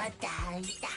またいた。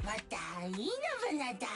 またいいのぶなだ。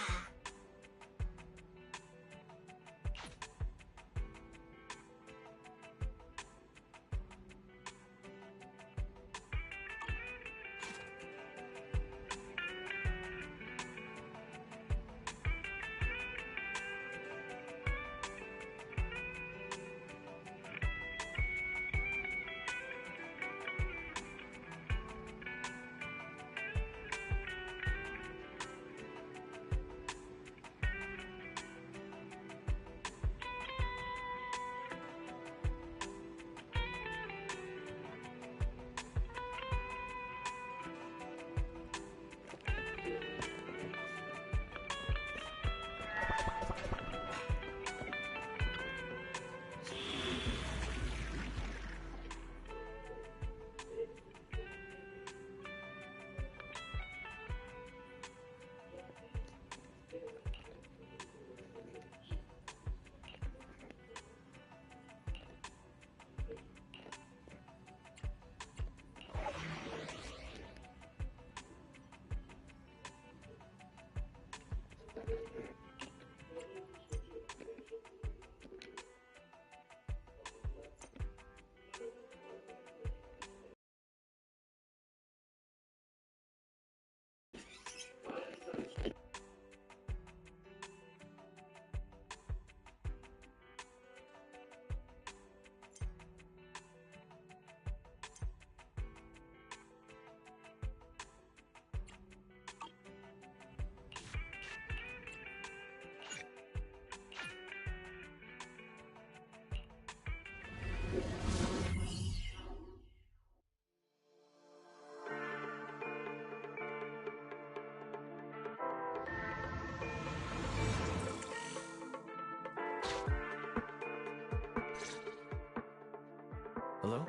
Hello?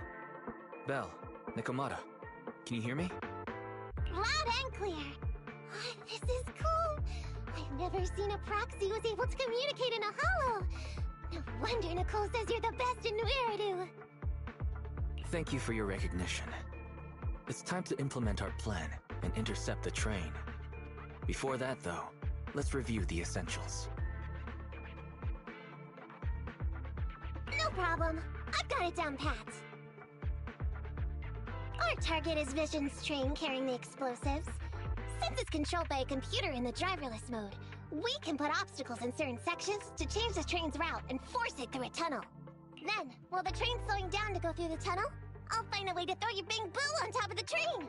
Belle, Nikomata, can you hear me? Loud and clear! This is cool! I've never seen a proxy who was able to communicate in a hollow! No wonder Nicole says you're the best in New Eridu! Thank you for your recognition. It's time to implement our plan and intercept the train. Before that, though, let's review the essentials. No problem. I've got it down pat. Our target is Vision's train carrying the explosives. Since it's controlled by a computer in the driverless mode, we can put obstacles in certain sections to change the train's route and force it through a tunnel. Then, while the train's slowing down to go through the tunnel, I'll find a way to throw your Bing Boo on top of the train!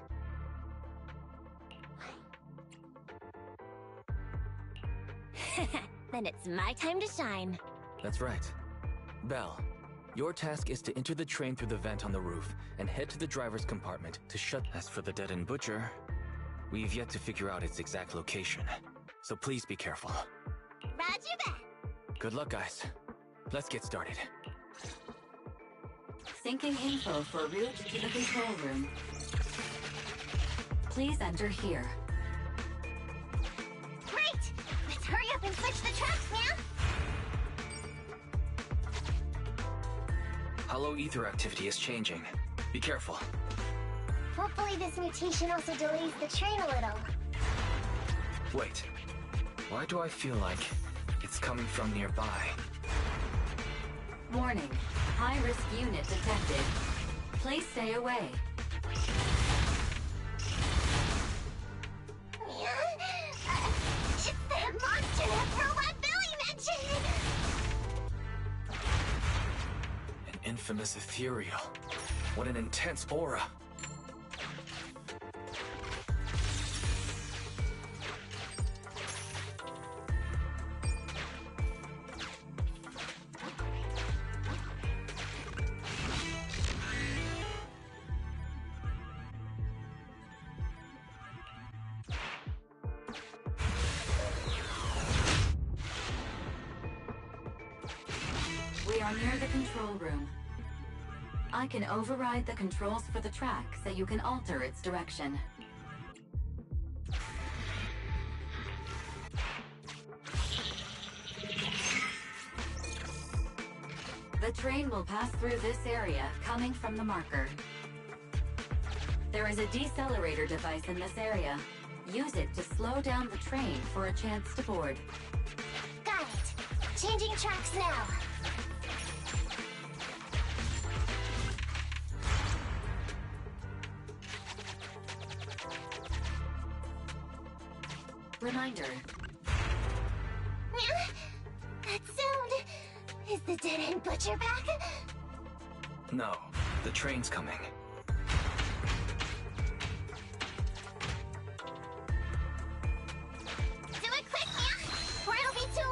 Then it's my time to shine. That's right. Belle, your task is to enter the train through the vent on the roof and head to the driver's compartment to shut. As for the dead-end butcher, we've yet to figure out its exact location, so please be careful. Roger that! Good luck, guys. Let's get started. Syncing info for route to the control room. Please enter here. Great! Let's hurry up and switch the tracks, man! Hollow ether activity is changing. Be careful. Hopefully this mutation also delays the train a little. Wait. Why do I feel like it's coming from nearby? Warning. High-risk unit detected. Please stay away. It's that monster that Robot Billy mentioned! An infamous ethereal. What an intense aura. We are near the control room. I can override the controls for the track so you can alter its direction. The train will pass through this area, coming from the marker. There is a decelerator device in this area. Use it to slow down the train for a chance to board. Got it. Changing tracks now. Reminder. That sound... Is the dead-end butcher back? No, the train's coming. Do it quick, man! Or it'll be too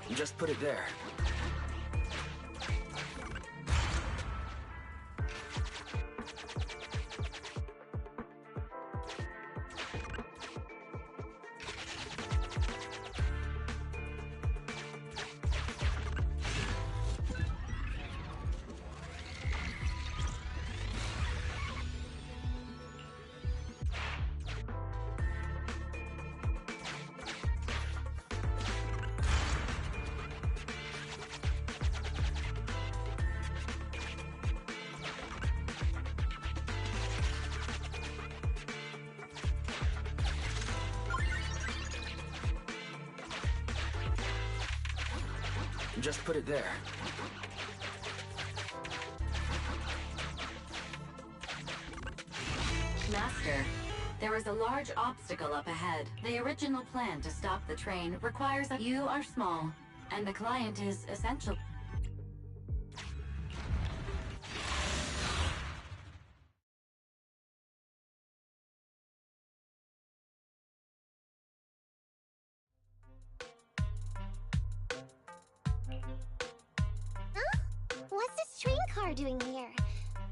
late! Just put it there. Just put it there. Master, there is a large obstacle up ahead. The original plan to stop the train requires that you are small, and the client is essential. What's this train car doing here?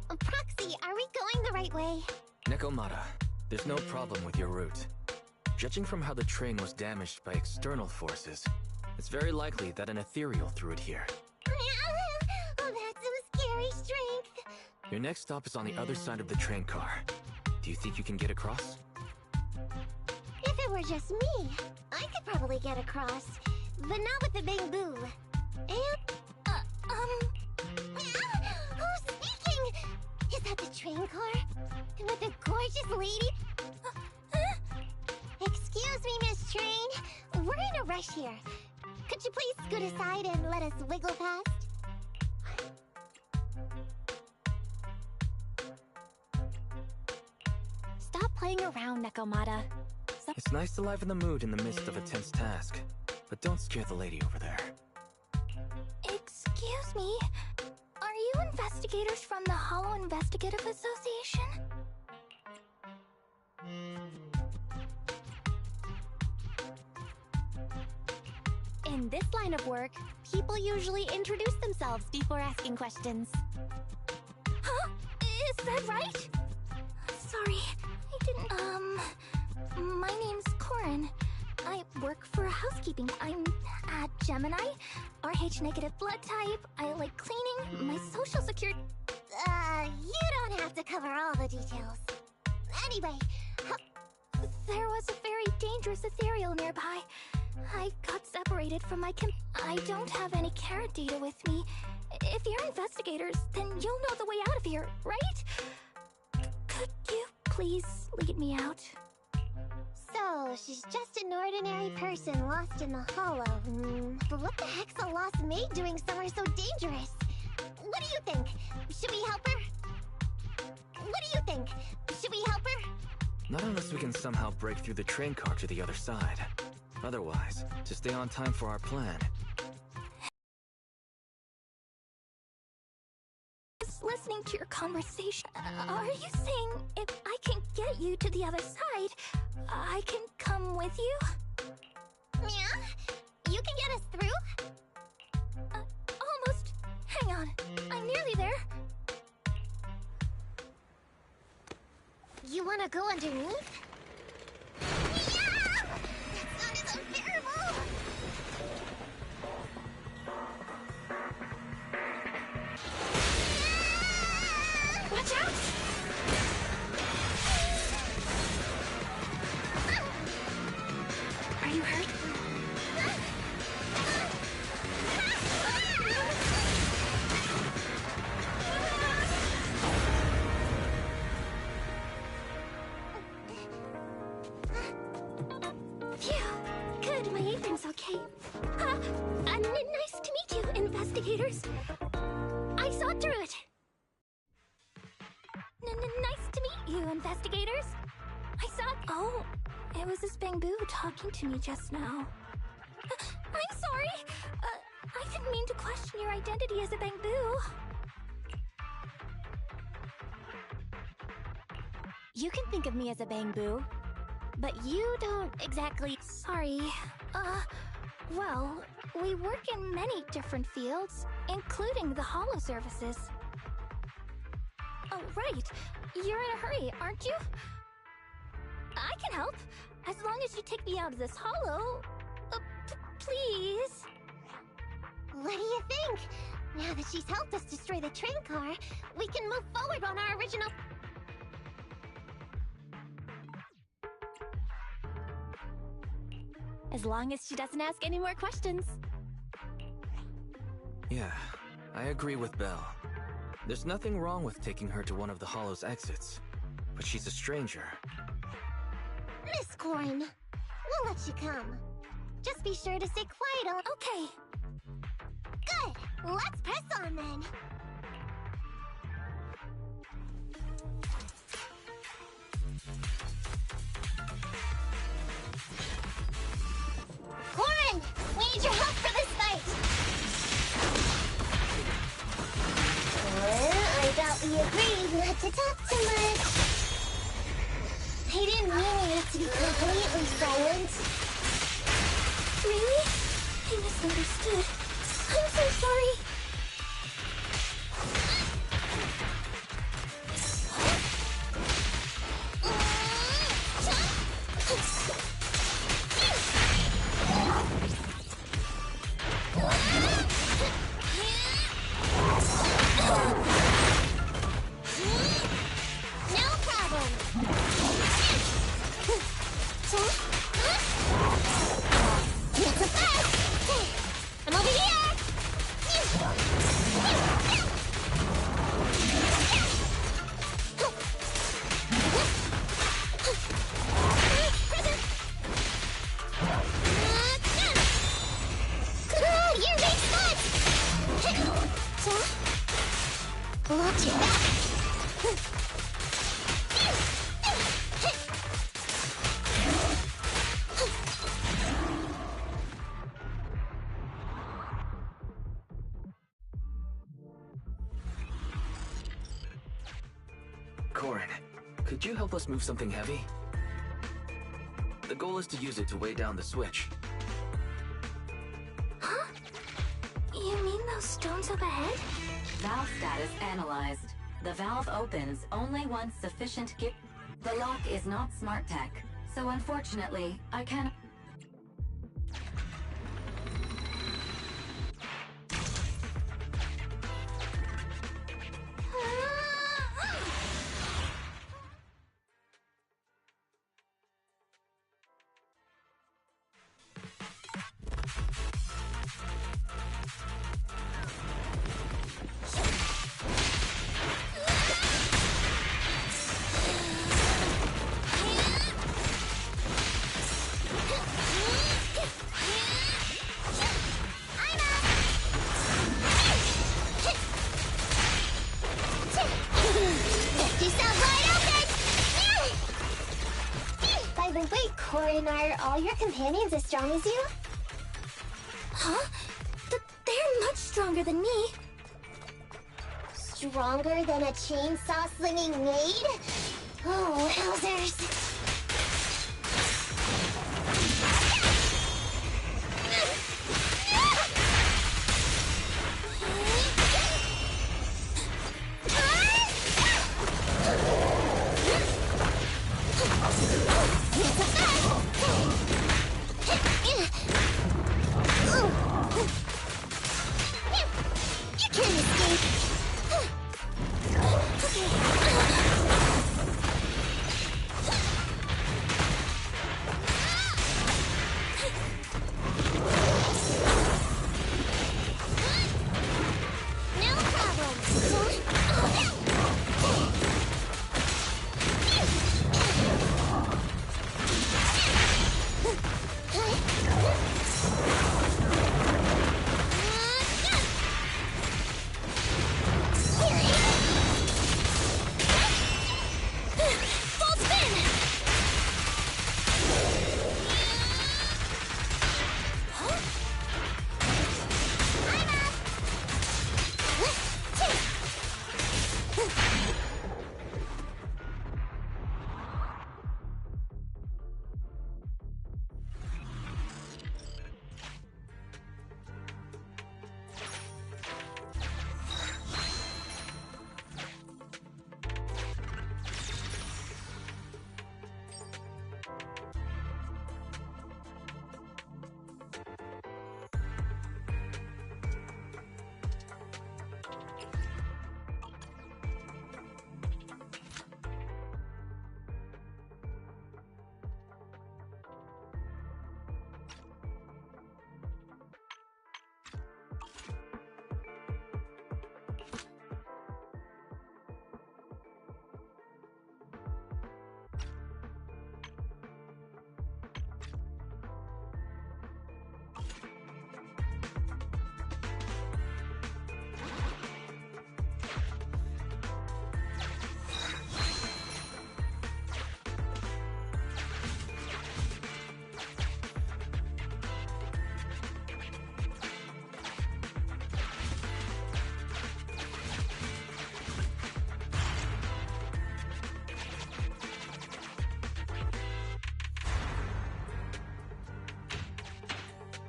Proxy, are we going the right way? Nekomata, there's no problem with your route. Judging from how the train was damaged by external forces, it's very likely that an ethereal threw it here. Oh, that's some scary strength. Your next stop is on the other side of the train car. Do you think you can get across? If it were just me, I could probably get across. But not with the bamboo. And, who's speaking? Is that the train car? With the gorgeous lady? Excuse me, Miss Train. We're in a rush here. Could you please scoot aside and let us wiggle past? Stop playing around, Nekomata. It's nice to liven the mood in the midst of a tense task, but don't scare the lady over there. Excuse me? Are you investigators from the Hollow Investigative Association? In this line of work, people usually introduce themselves before asking questions. Huh? Is that right? Sorry, I didn't... My name's Corin. I work for housekeeping. I'm at Gemini, RH negative blood type. I like cleaning. My social security... You don't have to cover all the details. Anyway, there was a very dangerous ethereal nearby. I got separated from my I don't have any carrot data with me. If you're investigators, then you'll know the way out of here, right? Could you please lead me out? So, she's just an ordinary person lost in the hollow. But what the heck's a lost maid doing somewhere so dangerous? What do you think? Should we help her? What do you think? Should we help her? Not unless we can somehow break through the train car to the other side. Otherwise, to stay on time for our plan. Listening to your conversation, are you saying if I can get you to the other side, I can come with you? Yeah? You can get us through? Almost. Hang on. I'm nearly there. You wanna go underneath? Yeah! That sound is unbearable! Watch out! Are you hurt? Phew. Good, my apron's okay. Nice to meet you, investigators. I saw through it. Nice to meet you, investigators. I saw... Oh, it was this Bangbu talking to me just now. I'm sorry. I didn't mean to question your identity as a Bangbu. You can think of me as a Bangbu, but you don't exactly... Sorry. Well, we work in many different fields, including the holo services. Oh, right. You're in a hurry, aren't you? I can help, as long as you take me out of this hollow. Please. What do you think? Now that she's helped us destroy the train car, we can move forward on our original... As long as she doesn't ask any more questions. Yeah, I agree with Belle. There's nothing wrong with taking her to one of the hollow's exits, but she's a stranger. Miss Corrin, we'll let you come. Just be sure to stay quiet. Okay. Good. Let's press on then. Corrin, we need your help for this fight. I thought we agreed not to talk too much. I didn't mean you to be completely silent. Really? I misunderstood. I'm so sorry. Watch your back! Corrin, could you help us move something heavy? The goal is to use it to weigh down the switch. Huh? You mean those stones up ahead? Valve status analyzed. The valve opens only once sufficient gift. The lock is not smart tech, so unfortunately, I can't... And are all your companions as strong as you? Huh? They're much stronger than me. Stronger than a chainsaw-slinging maid? Oh, wowzers.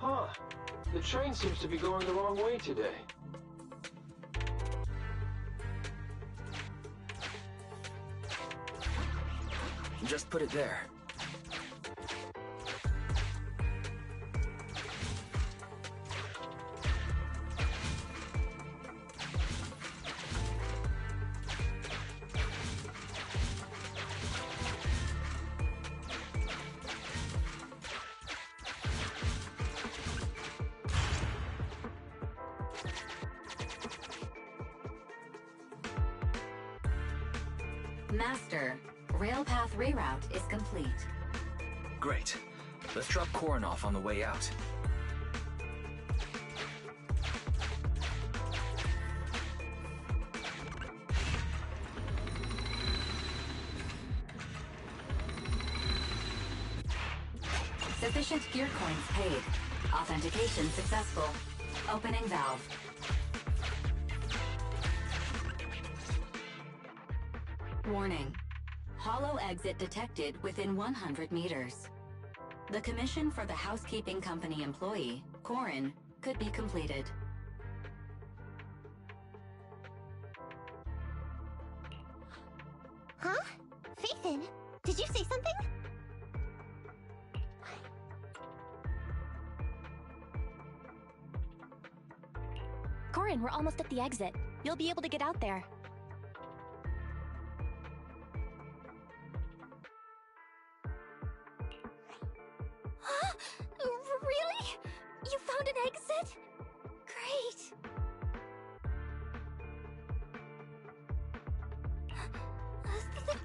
Huh. The train seems to be going the wrong way today. Just put it there. Master, Railpath reroute is complete. Great. Let's drop Korin off on the way out. Sufficient gear coins paid. Authentication successful. Opening valve. Warning. Hollow exit detected within 100 meters. The commission for the housekeeping company employee, Korin, could be completed. Huh? Phaethon, did you say something? Korin, we're almost at the exit. You'll be able to get out there. Really? You found an exit? Great.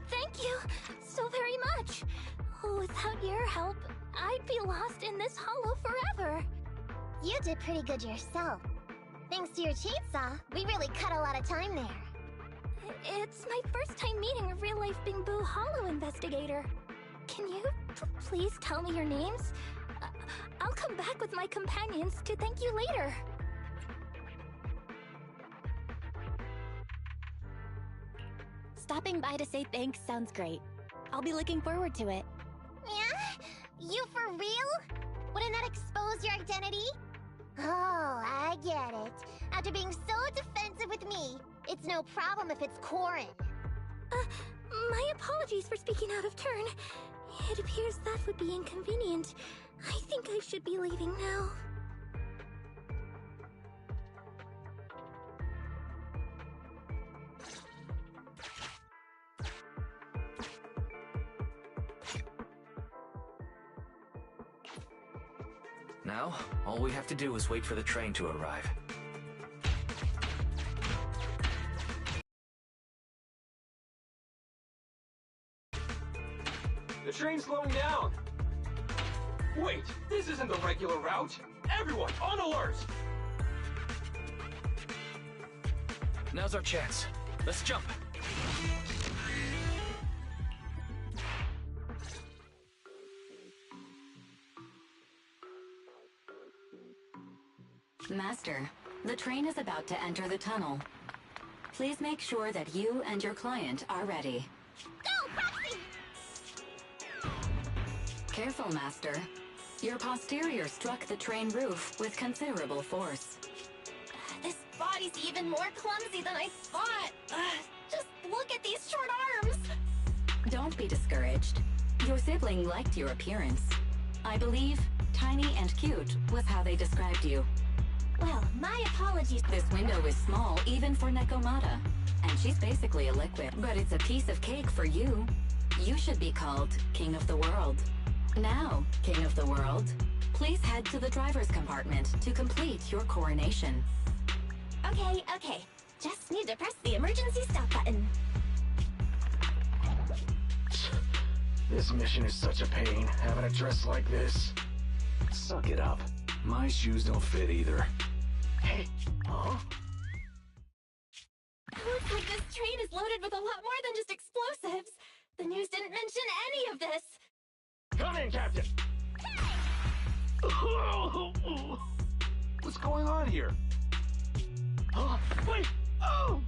Thank you so very much. Without your help, I'd be lost in this hollow forever. You did pretty good yourself. Thanks to your chainsaw, we really cut a lot of time there. It's my first time meeting a real-life Bingboo Hollow investigator. Can you Please tell me your names. I'll come back with my companions to thank you later. Stopping by to say thanks sounds great. I'll be looking forward to it. Yeah? You for real? Wouldn't that expose your identity? Oh, I get it. After being so defensive with me, it's no problem if it's Corin. My apologies for speaking out of turn. It appears that would be inconvenient. I think I should be leaving now. Now, all we have to do is wait for the train to arrive. The train's slowing down! Wait, this isn't the regular route! Everyone, on alert! Now's our chance. Let's jump! Master, the train is about to enter the tunnel. Please make sure that you and your client are ready. Go, Proxy! Careful, Master. Your posterior struck the train roof with considerable force. This body's even more clumsy than I thought. Just look at these short arms. Don't be discouraged. Your sibling liked your appearance. I believe tiny and cute was how they described you. Well, my apologies. This window is small even for Nekomata, and she's basically a liquid. But it's a piece of cake for you. You should be called King of the World. Now, King of the World, please head to the driver's compartment to complete your coronation. Okay. Just need to press the emergency stop button. This mission is such a pain, having a dress like this. Suck it up. My shoes don't fit either. Hey, huh? Looks like this train is loaded with a lot more than just explosives. The news didn't mention any of this. Come in, Captain! What's going on here? Huh? Wait! Oh!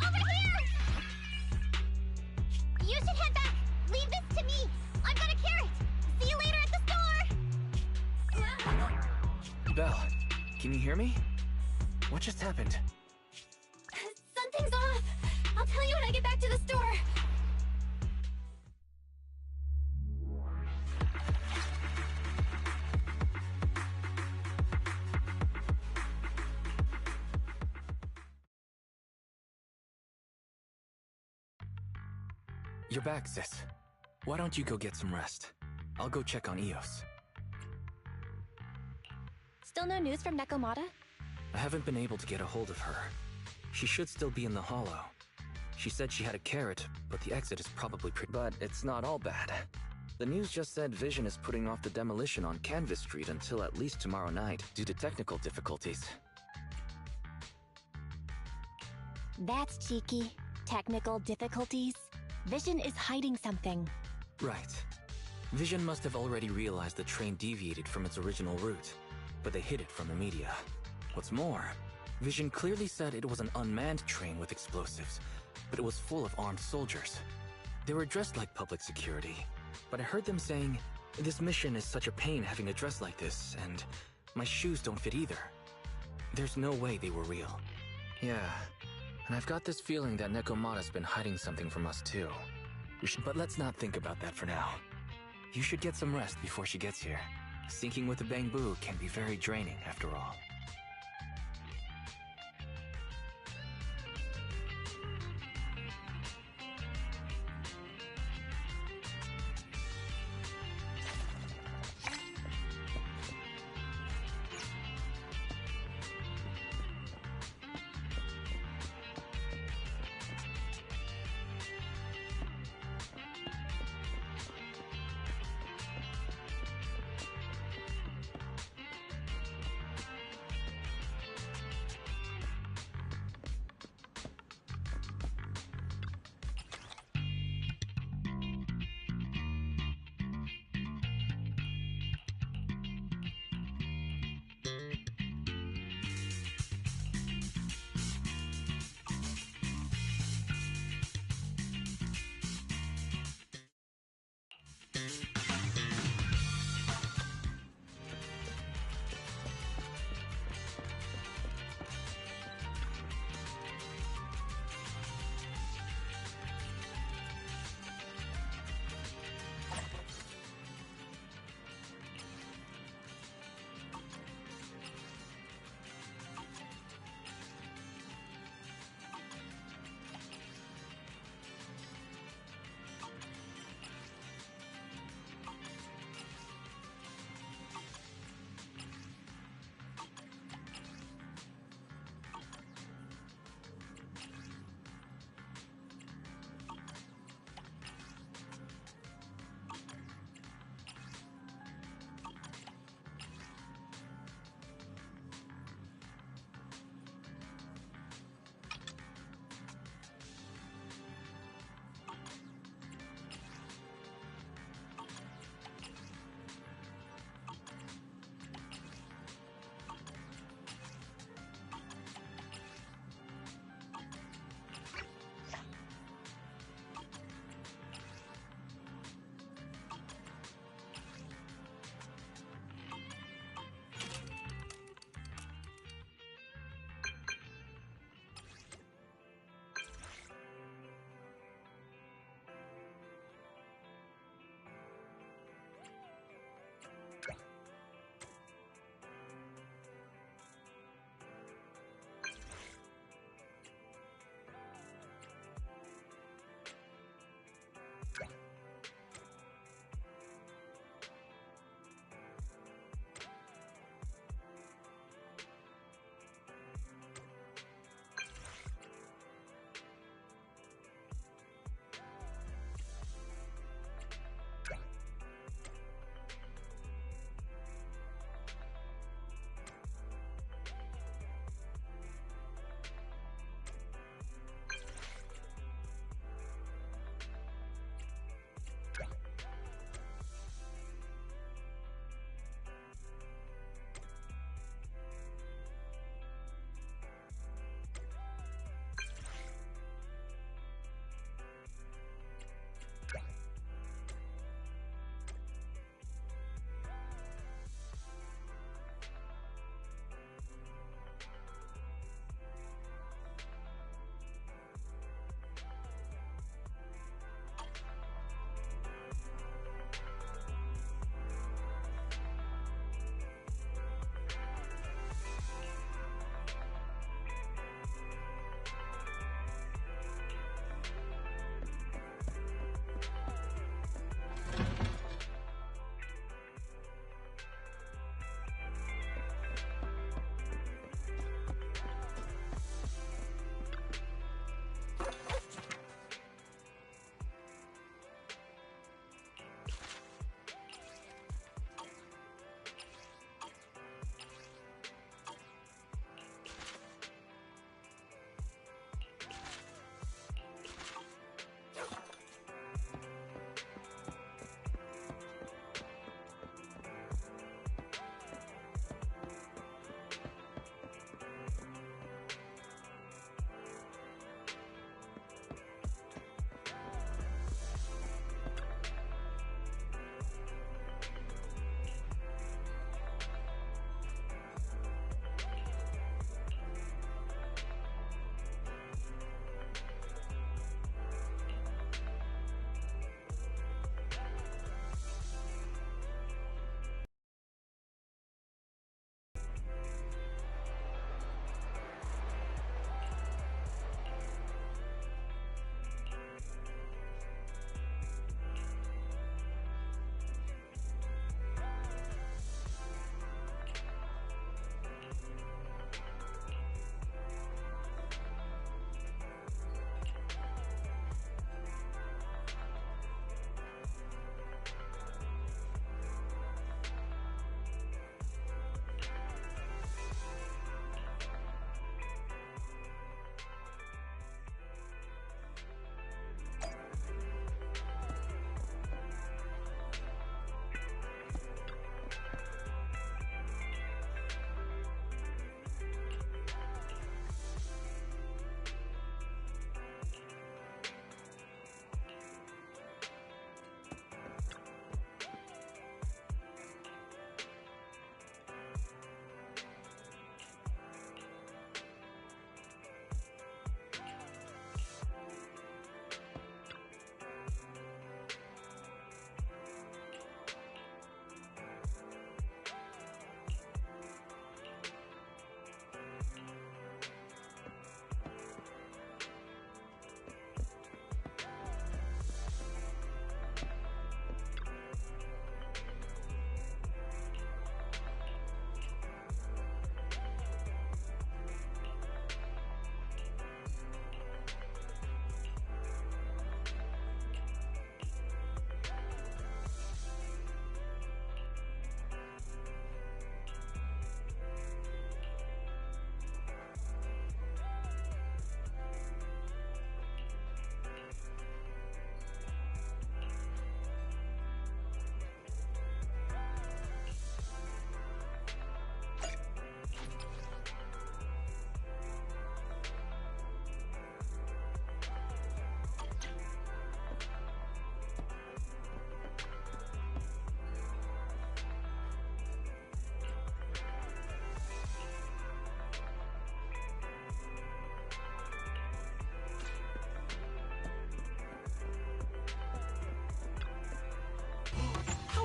Over here! You should head back. Leave this to me. I've got a carrot. See you later at the store. Belle, can you hear me? What just happened? Something's off. I'll tell you when I get back to the store. You're back, sis. Why don't you go get some rest? I'll go check on Eos. Still no news from Nekomata? I haven't been able to get a hold of her. She should still be in the hollow. She said she had a carrot, but the exit is probably But it's not all bad. The news just said Vision is putting off the demolition on Canvas Street until at least tomorrow night due to technical difficulties. That's cheeky. Technical difficulties. Vision is hiding something. Right. Vision must have already realized the train deviated from its original route, but they hid it from the media. What's more, Vision clearly said it was an unmanned train with explosives, but it was full of armed soldiers. They were dressed like public security, but I heard them saying, "This mission is such a pain having a dress like this, and my shoes don't fit either." There's no way they were real. Yeah, and I've got this feeling that Nekomata's been hiding something from us too. But let's not think about that for now. You should get some rest before she gets here. Syncing with the Bangbu can be very draining after all.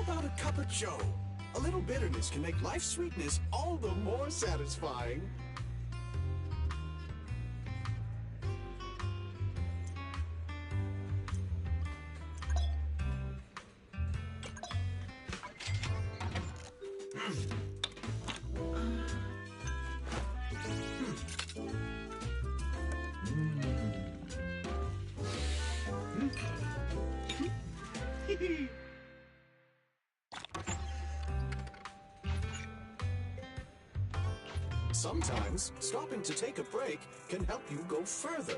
about a cup of joe? A little bitterness can make life's sweetness all the more satisfying. Sometimes, stopping to take a break can help you go further.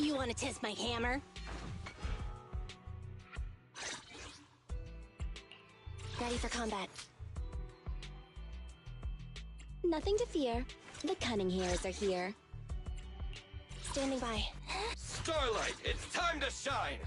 You want to test my hammer? Ready for combat. Nothing to fear. The cunning hairs are here. Standing by. Starlight, it's time to shine!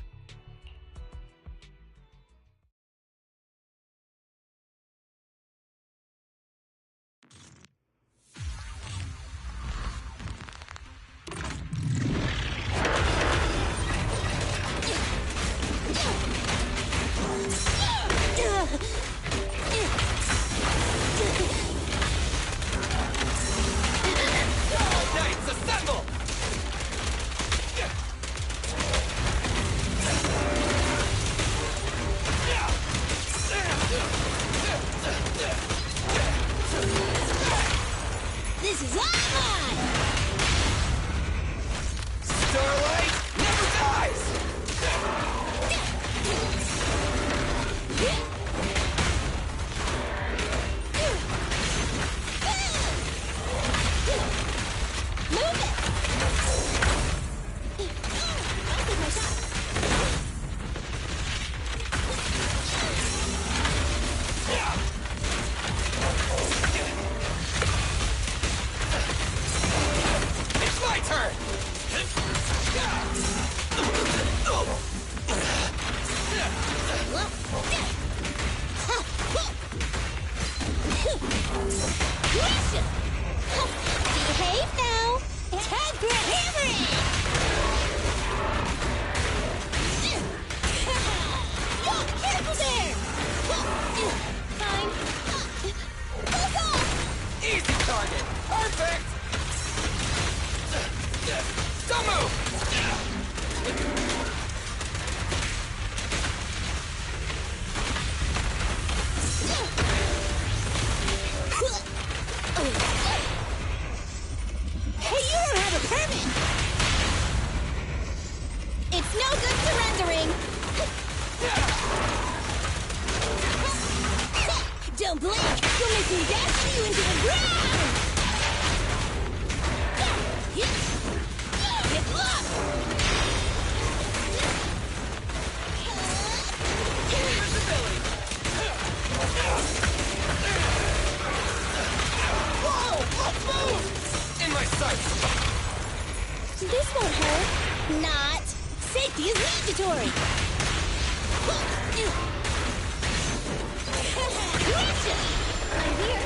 me dash you into the ground! Get lost! Invisibility! Whoa! Let's move! In my sights! This won't hurt. Not. Safety is mandatory. Gotcha! I'm here.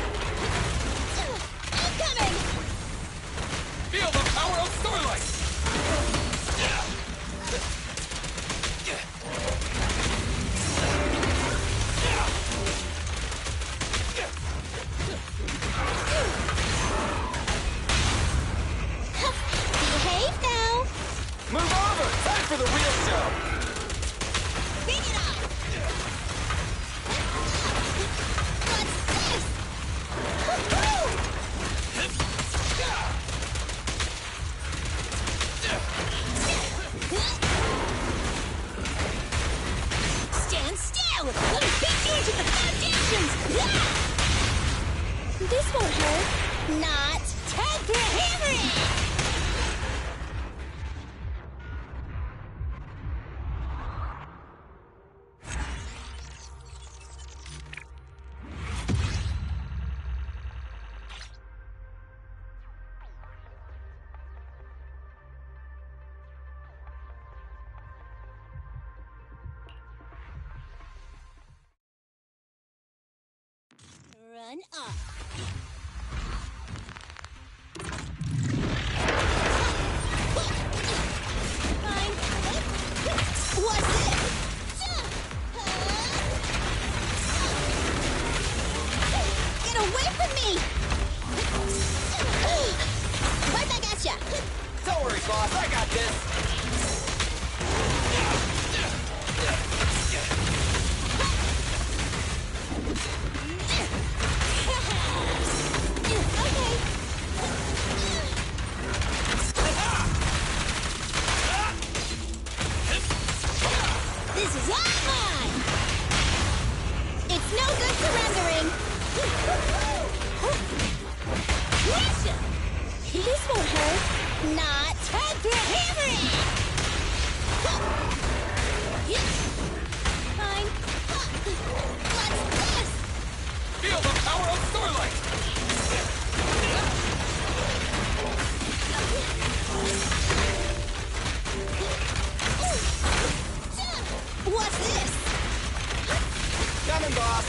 I'm coming! Feel the power of Starlight! Behave now! Move over! Time for the real show! Bring it on! What's this? Woohoo! Stand still! Let me beat you into the foundations! This won't hurt. Not. Time for a hammering! Run up. Fine. What's this? Get away from me! Right back at ya! Don't worry, boss. I got this! This is all mine! It's no good surrendering! This won't hurt! Not time for hammering! Fine. What's this? Feel the power of Starlight! What's this? Coming, boss!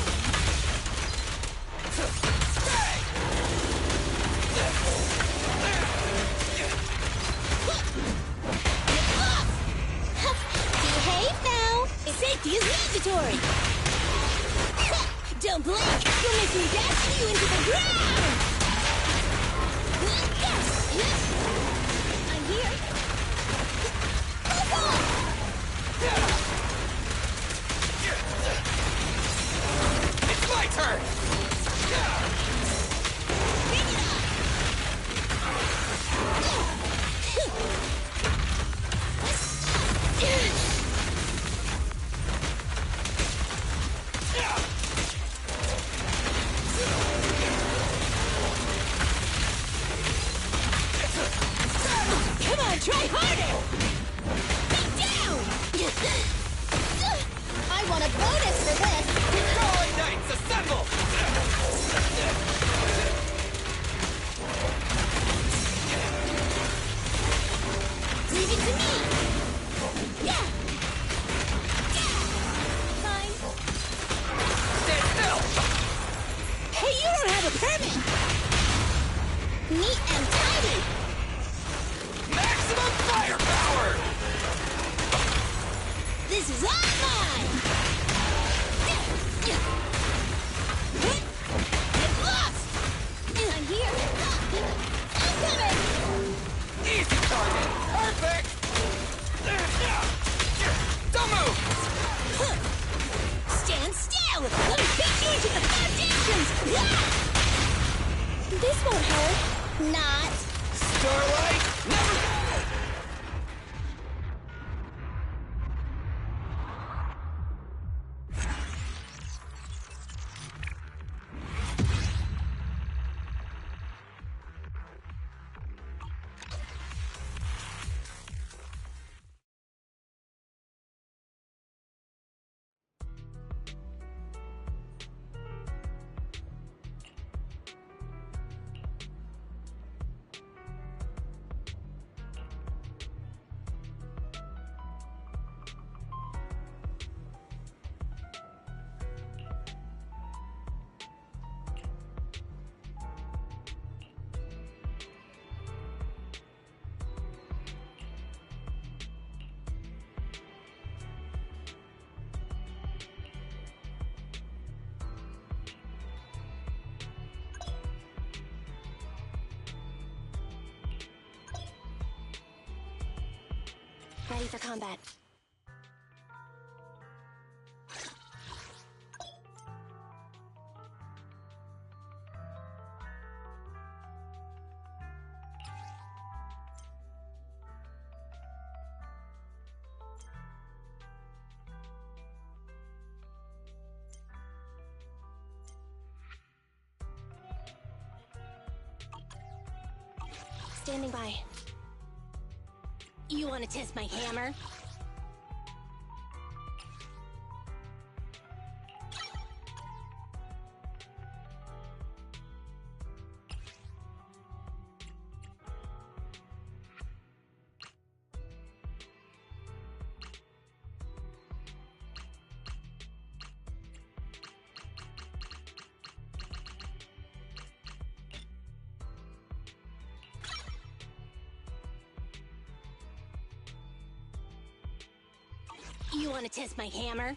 Behave now! Safety is mandatory! Don't blink! You'll make me dash you into the ground! I'm here! Move on! It's my turn! Bring it Come on, try harder! Beat down! I want a bonus for this! Starlight Knights, assemble! Leave it to me! Yeah! Fine. Stand still! Hey, you don't have a permit! Neat and tidy! Maximum firepower! This is all mine! Get lost! I'm here! I'm coming! Easy target! Perfect! Don't move! Stand still! Let me beat you into the foundations! This won't hurt. Not. Starlight, never... Ready for combat. Standing by. You want to test my hammer? You want to test my hammer?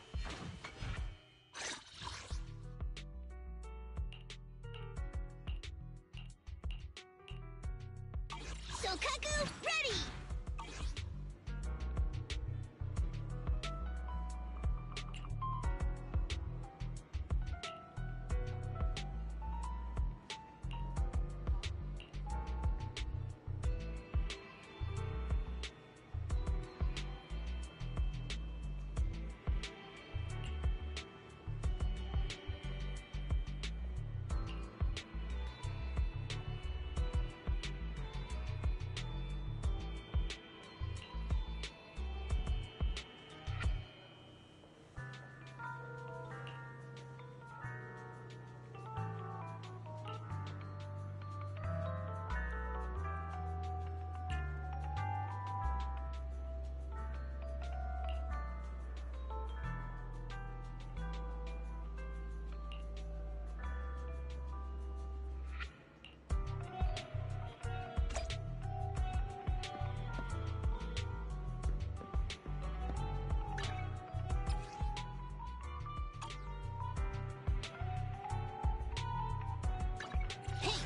Shokaku, ready!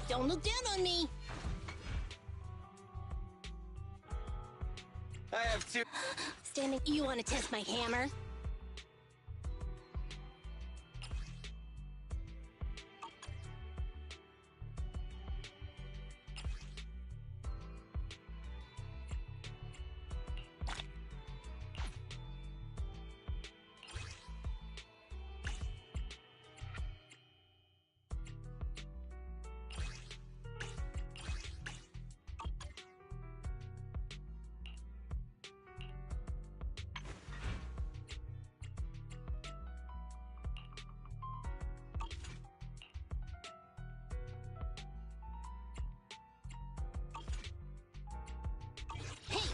Don't look down on me! I have two. Standing. You want to test my hammer?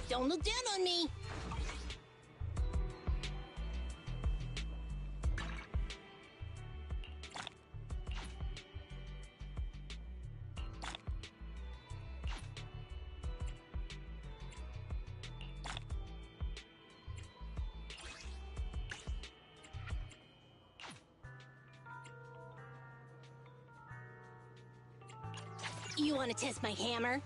Don't look down on me! You want to test my hammer?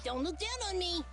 Don't look down on me!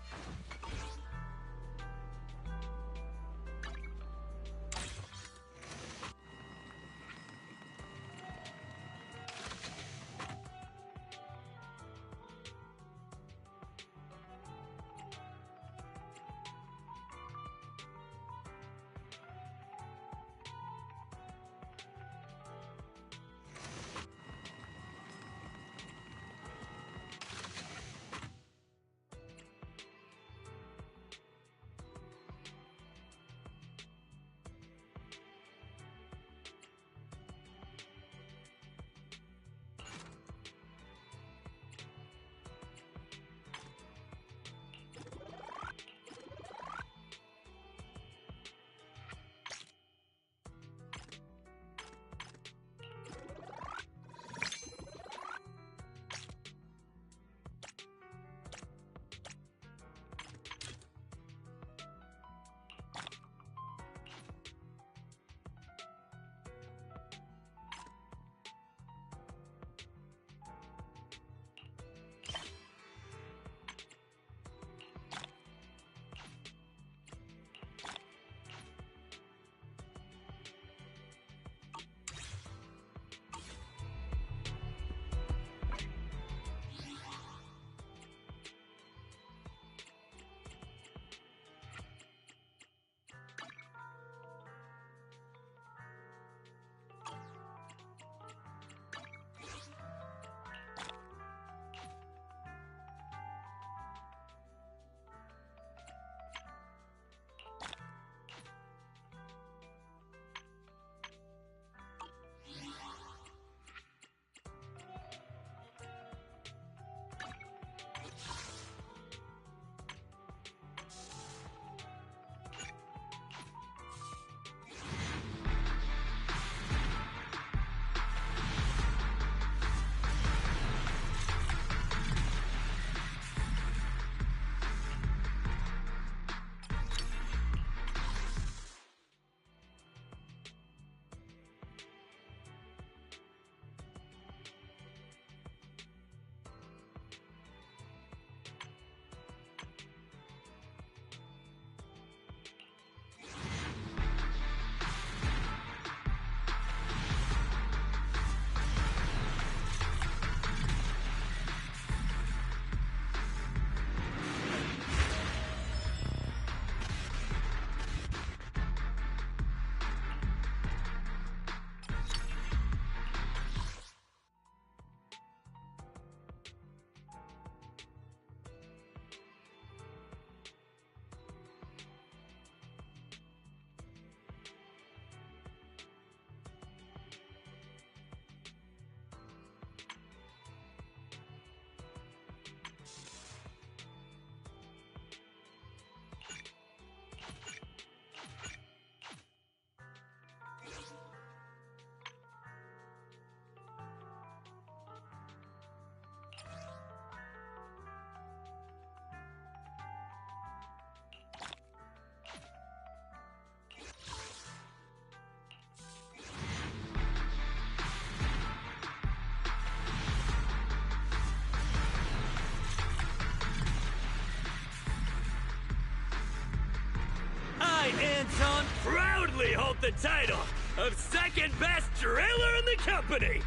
I, Anton, proudly hold the title of second best driller in the company!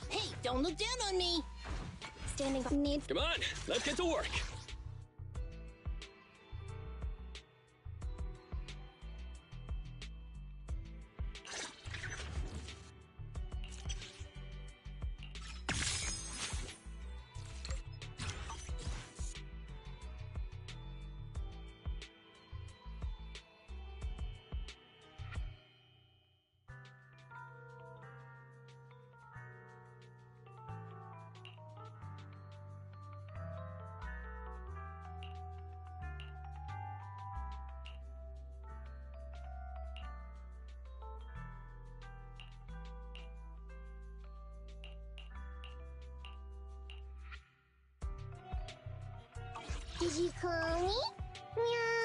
Hey, don't look down on me! Standing by needs. Come on, let's get to work! Did you call me? Yeah.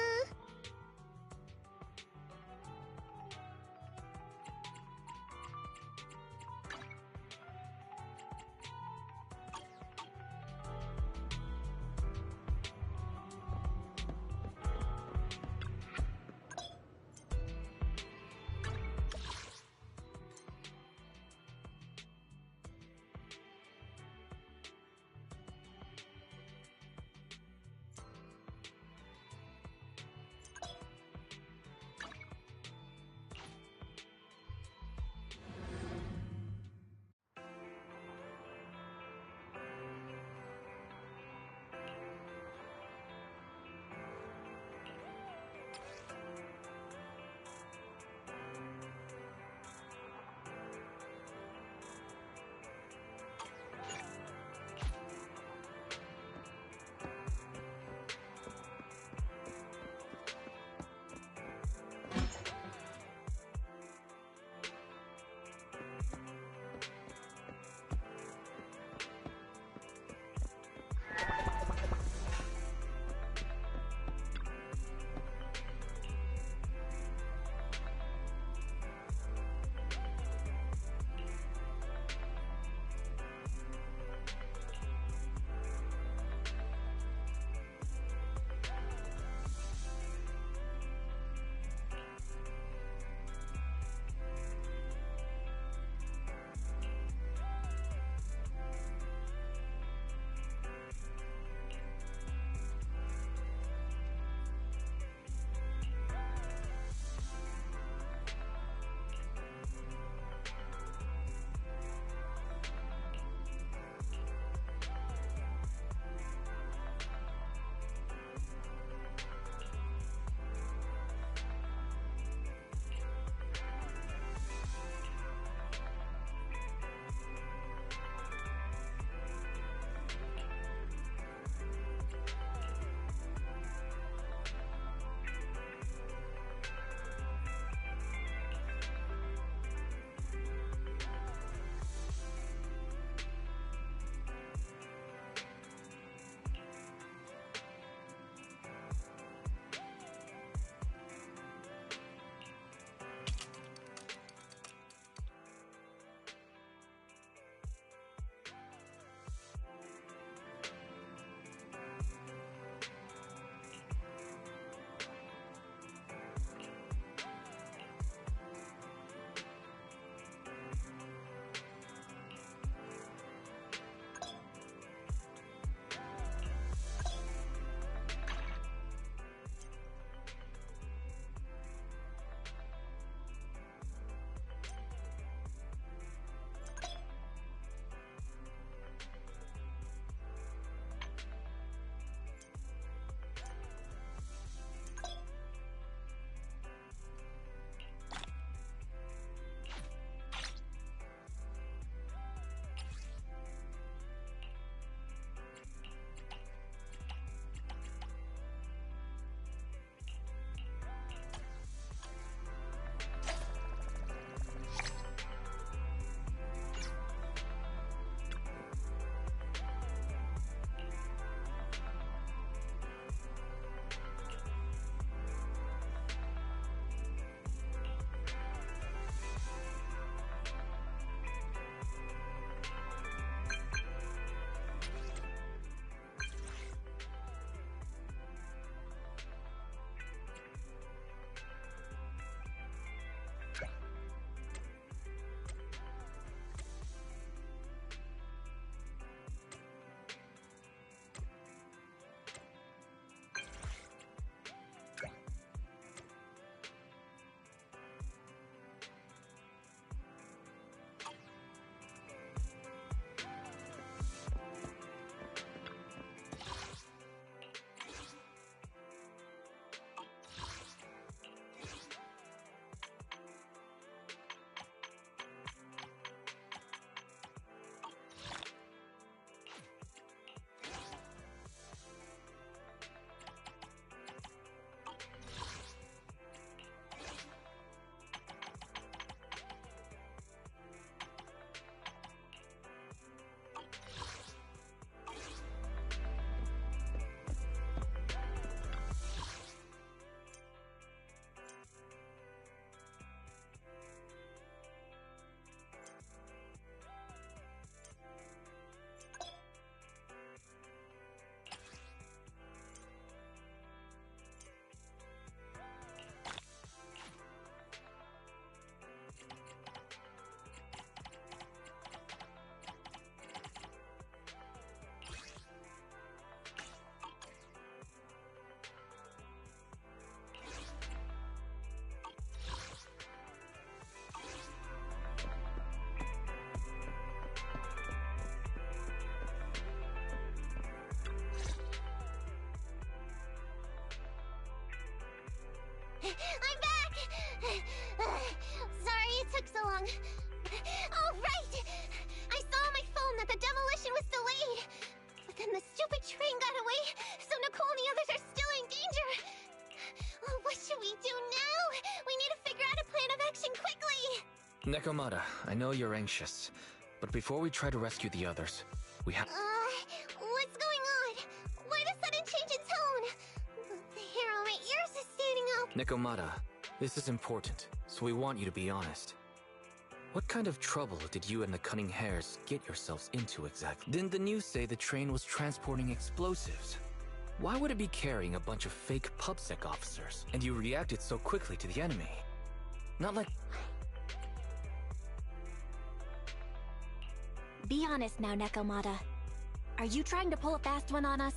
wrong. Oh, right! I saw on my phone that the demolition was delayed. But then the stupid train got away, so Nicole and the others are still in danger. Oh, what should we do now? We need to figure out a plan of action quickly! Nekomata, I know you're anxious, but before we try to rescue the others, we have... What's going on? Why the sudden change in tone? The hair on my ears is standing up. Nekomata, this is important, so we want you to be honest. What kind of trouble did you and the Cunning Hares get yourselves into exactly? Didn't the news say the train was transporting explosives? Why would it be carrying a bunch of fake PubSec officers? And you reacted so quickly to the enemy. Not like... Be honest now, Nekomata. Are you trying to pull a fast one on us?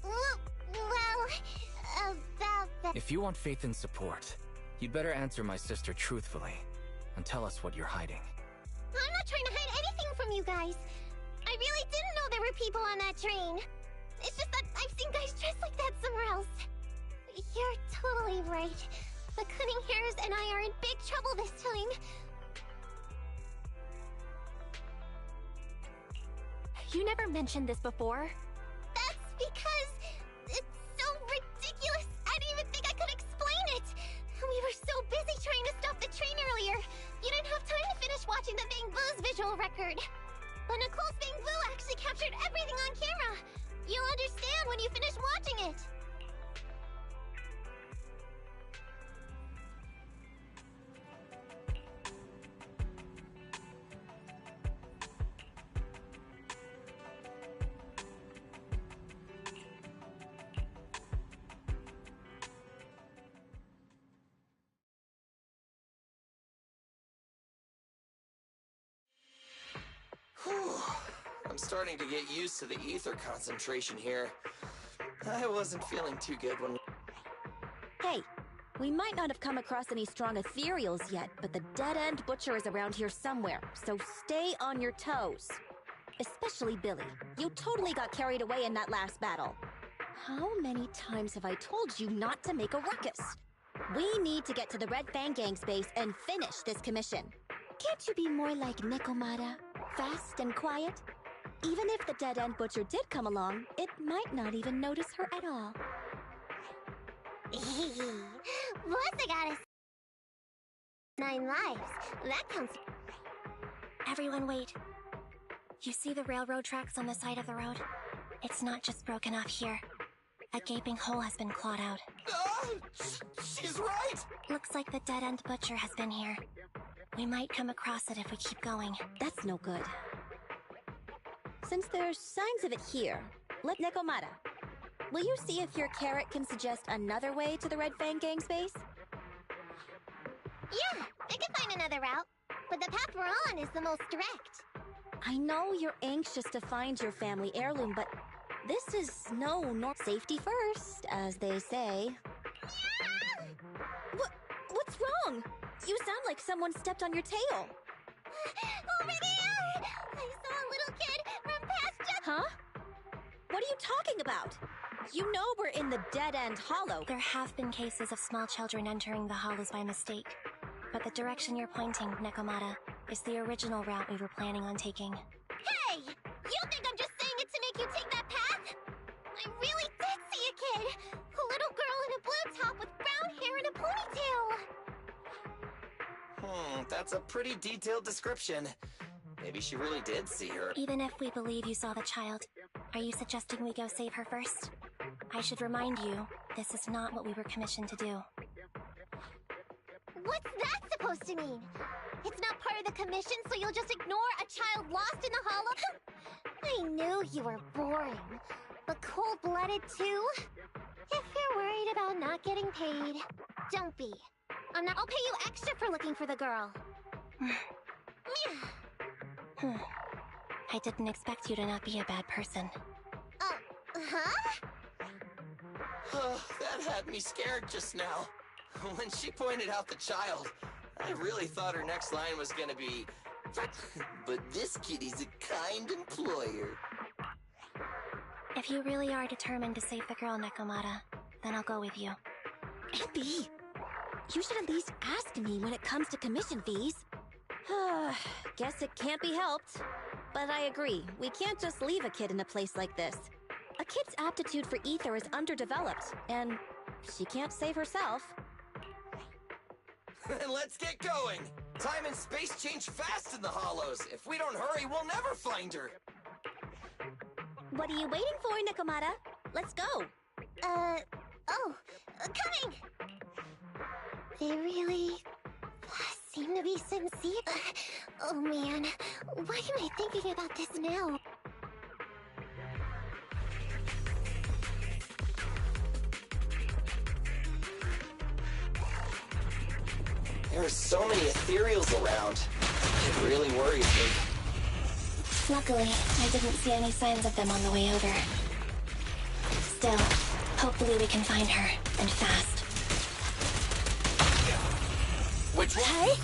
Well, about that... If you want faith and support, you'd better answer my sister truthfully. And tell us what you're hiding. I'm not trying to hide anything from you guys. I really didn't know there were people on that train. It's just that I've seen guys dressed like that somewhere else. You're totally right. The Cunning Hares and I are in big trouble this time. You never mentioned this before. That's because it's so ridiculous. I didn't even think I could explain it. We were so busy trying to stop the train earlier. You didn't have time to finish watching the Bang Boo's visual record. But Nicole's Bang Boo actually captured everything on camera. You'll understand when you finish watching it. I'm starting to get used to the ether concentration here. I wasn't feeling too good when... Hey, we might not have come across any strong ethereals yet, but the dead-end butcher is around here somewhere, so stay on your toes. Especially Billy. You totally got carried away in that last battle. How many times have I told you not to make a ruckus? We need to get to the Red Fang Gang's base and finish this commission. Can't you be more like Nekomata? Fast and quiet? Even if the dead-end butcher did come along, it might not even notice her at all. Plus I got us 9 lives. That counts. Everyone wait. You see the railroad tracks on the side of the road? It's not just broken off here. A gaping hole has been clawed out. She's right! Looks like the dead-end butcher has been here. We might come across it if we keep going. That's no good. Since there's signs of it here, let Nekomata. Will you see if your carrot can suggest another way to the Red Fang Gang's base? Yeah, I can find another route. But the path we're on is the most direct. I know you're anxious to find your family heirloom, but this is no safety first, as they say. Yeah! What's wrong? You sound like someone stepped on your tail. Over there! I saw a little kid run past just... Huh? What are you talking about? You know we're in the dead-end hollow. There have been cases of small children entering the hollows by mistake. But the direction you're pointing, Nekomata, is the original route we were planning on taking. Hey! You think I'm just saying it to make you take that path? I really did see a kid! A little girl in a blue top with brown hair and a ponytail! That's a pretty detailed description. Maybe she really did see her. Even if we believe you saw the child, are you suggesting we go save her first? I should remind you, this is not what we were commissioned to do. What's that supposed to mean? It's not part of the commission, so you'll just ignore a child lost in the hollow? I knew you were boring, but cold-blooded too? If you're worried about not getting paid, don't be. I'll pay you extra for looking for the girl. I didn't expect you to not be a bad person. Huh? That had me scared just now. When she pointed out the child, I really thought her next line was gonna be, but this kitty's a kind employer. If you really are determined to save the girl, Nekomata, then I'll go with you. Abby, you should at least ask me when it comes to commission fees. Guess it can't be helped. But I agree, we can't just leave a kid in a place like this. A kid's aptitude for ether is underdeveloped, and she can't save herself. Then let's get going! Time and space change fast in the Hollows. If we don't hurry, we'll never find her. What are you waiting for, Nekomata? Let's go! Coming! They really seem to be sincere. Oh man, why am I thinking about this now? There are so many ethereals around. It really worries me. Luckily, I didn't see any signs of them on the way over. Still, hopefully we can find her, and fast. Which one? Hey?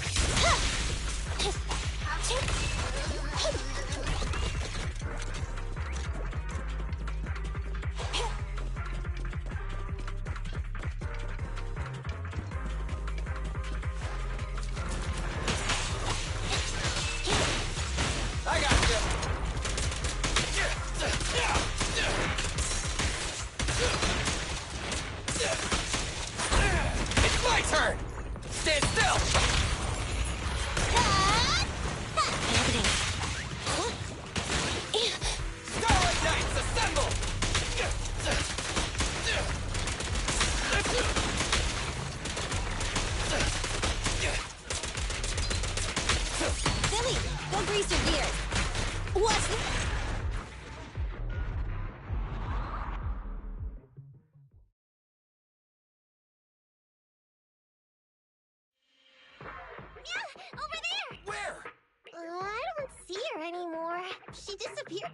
I got you. It's my turn. Stand still. Starlight Knights, assemble. Billy, go grease your gears! What? Over there! Where? I don't see her anymore. She disappeared.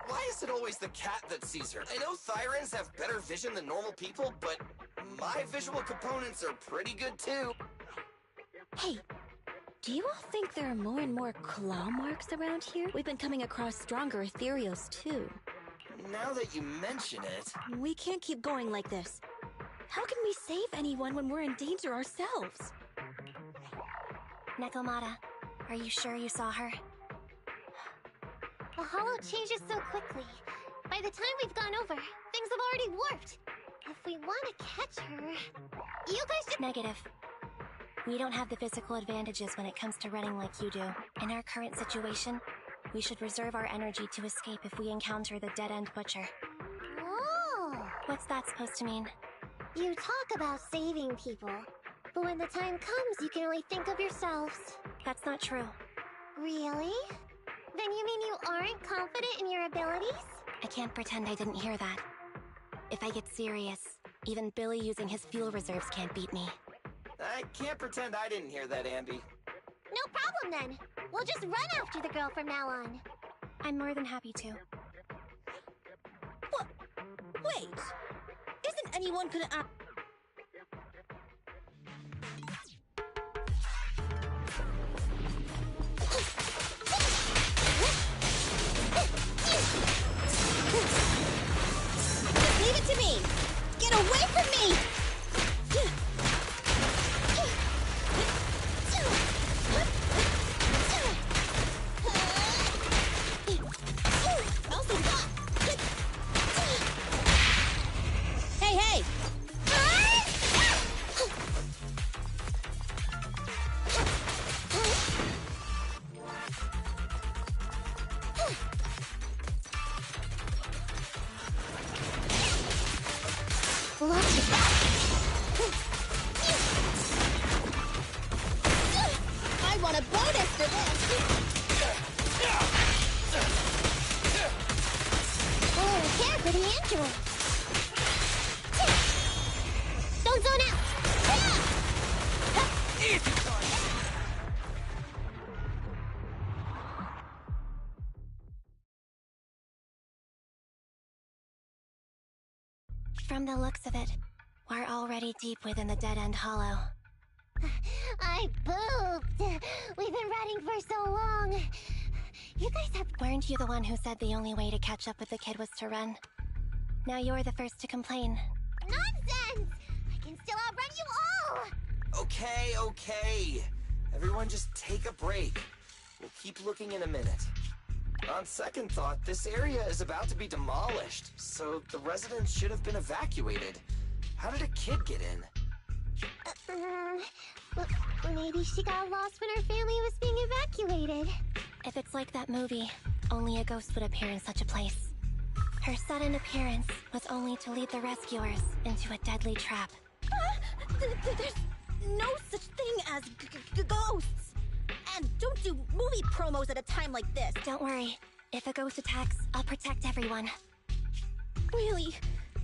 Why is it always the cat that sees her? I know Thyrans have better vision than normal people, but my visual components are pretty good too. Hey, do you all think there are more and more claw marks around here? We've been coming across stronger ethereals too. Now that you mention it... We can't keep going like this. How can we save anyone when we're in danger ourselves? Nekomata, are you sure you saw her? The hollow changes so quickly. By the time we've gone over, things have already warped. If we want to catch her... You guys should... Negative. We don't have the physical advantages when it comes to running like you do. In our current situation, we should reserve our energy to escape if we encounter the dead-end butcher. Oh! What's that supposed to mean? You talk about saving people, but when the time comes, you can only think of yourselves. That's not true. Really? Then you mean you aren't confident in your abilities? I can't pretend I didn't hear that. If I get serious, even Billy using his fuel reserves can't beat me. I can't pretend I didn't hear that, Ambi. No problem then. We'll just run after the girl from now on. I'm more than happy to. What? Wait! Isn't anyone gonna... Just leave it to me! Get away from me! Hey, hey! I want a bonus for this! Oh, care for the android. Don't zone out! From the looks of it, we're already deep within the dead-end hollow. I pooped! We've been running for so long! You guys have... Weren't you the one who said the only way to catch up with the kid was to run? Now you're the first to complain. Nonsense! I can still outrun you all! Okay. Everyone just take a break. We'll keep looking in a minute. On second thought, this area is about to be demolished, so the residents should have been evacuated. How did a kid get in? Well, maybe she got lost when her family was being evacuated. If it's like that movie, only a ghost would appear in such a place. Her sudden appearance was only to lead the rescuers into a deadly trap. There's no such thing as ghosts! And don't do movie promos at a time like this! Don't worry. If a ghost attacks, I'll protect everyone. Really?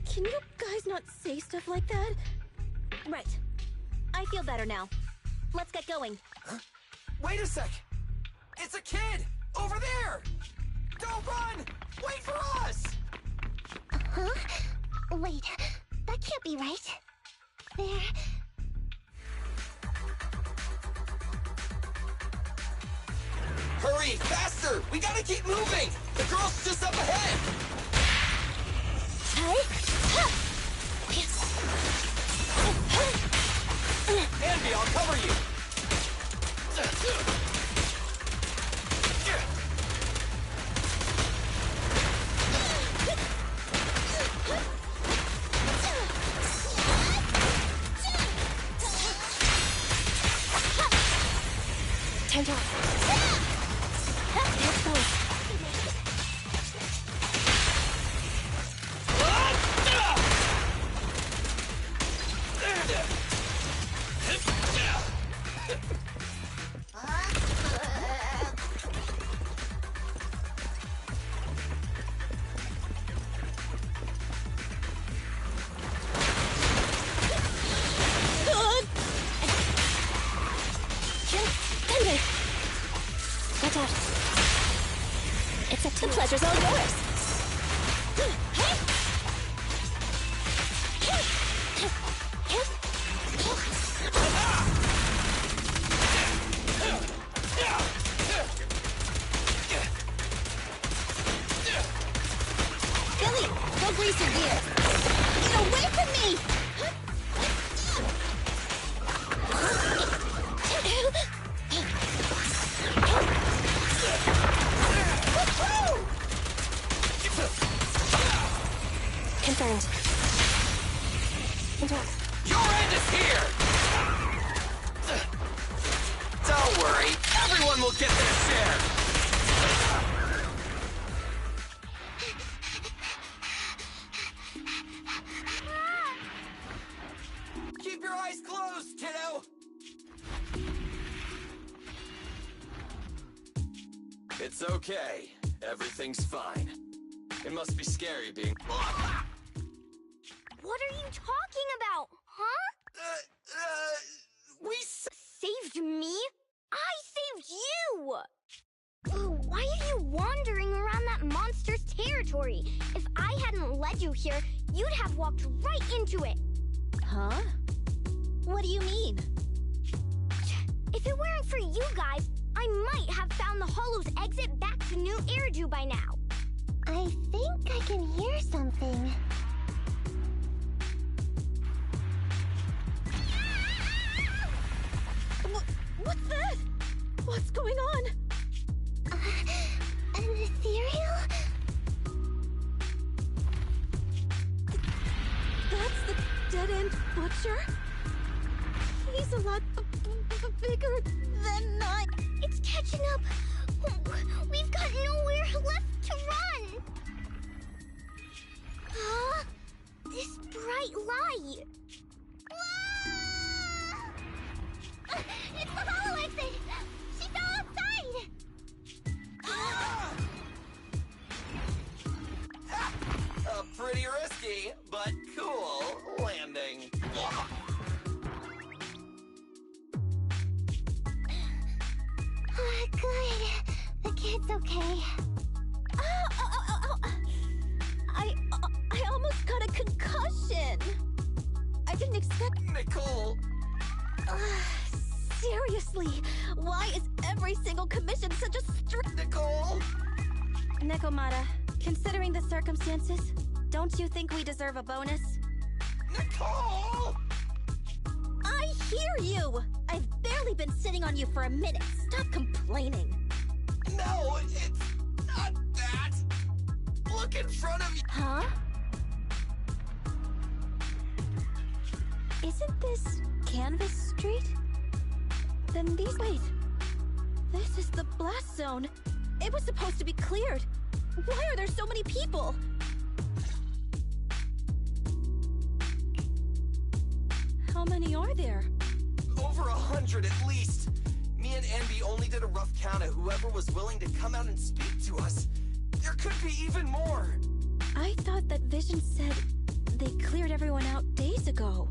Can you guys not say stuff like that? Right. I feel better now. Let's get going. Huh? Wait a sec! It's a kid! Over there! Don't run! Wait for us! Huh? Wait, that can't be right. There... Hurry! Faster! We gotta keep moving! The girl's just up ahead! Andy, I'll cover you! Time's up. Let's go. Watch out. The pleasure's all yours. Billy, go grease your gears. Get away from me! Confirmed. Interrupt. Your end is here! Don't worry, everyone will get their share! Keep your eyes closed, kiddo! It's okay. Everything's fine. It must be scary being... What are you talking about, huh? We saved me? I saved you! Why are you wandering around that monster's territory? If I hadn't led you here, you'd have walked right into it. Huh? What do you mean? If it weren't for you guys, I might have found the Hollow's exit back to New Eridu by now. I think I can hear something. What's that? What's going on? An ethereal? That's the dead-end butcher? He's a lot bigger than I... It's catching up. We've got nowhere left to run. Huh? This bright light. Ah! It's the Hollow exit. She fell outside. Pretty risky, but cool landing. Good. The kid's okay. I almost got a concussion. I didn't expect... Nicole! Seriously, why is every single commission such a strict... Nicole! Nekomata, considering the circumstances, don't you think we deserve a bonus? Nicole! I hear you! I've barely been sitting on you for a minute. Stop complaining. No, it's not that. Look in front of you. Huh? Isn't this Canvas Street? Then these— Wait. This is the blast zone. It was supposed to be cleared. Why are there so many people? How many are there? Over 100 at least. Me and Envy only did a rough count of whoever was willing to come out and speak to us. There could be even more. I thought that Vision said they cleared everyone out days ago.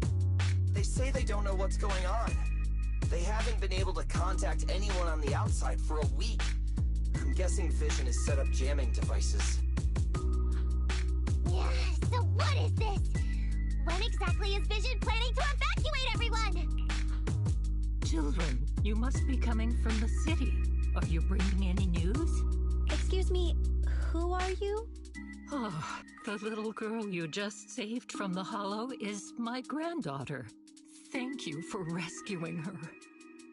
They say they don't know what's going on. They haven't been able to contact anyone on the outside for a week. I'm guessing Vision has set up jamming devices. Yeah, so what is this? When exactly is Vision planning to evacuate everyone? Children, you must be coming from the city. Are you bringing any news? Excuse me, who are you? Oh, the little girl you just saved from the Hollow is my granddaughter. Thank you for rescuing her.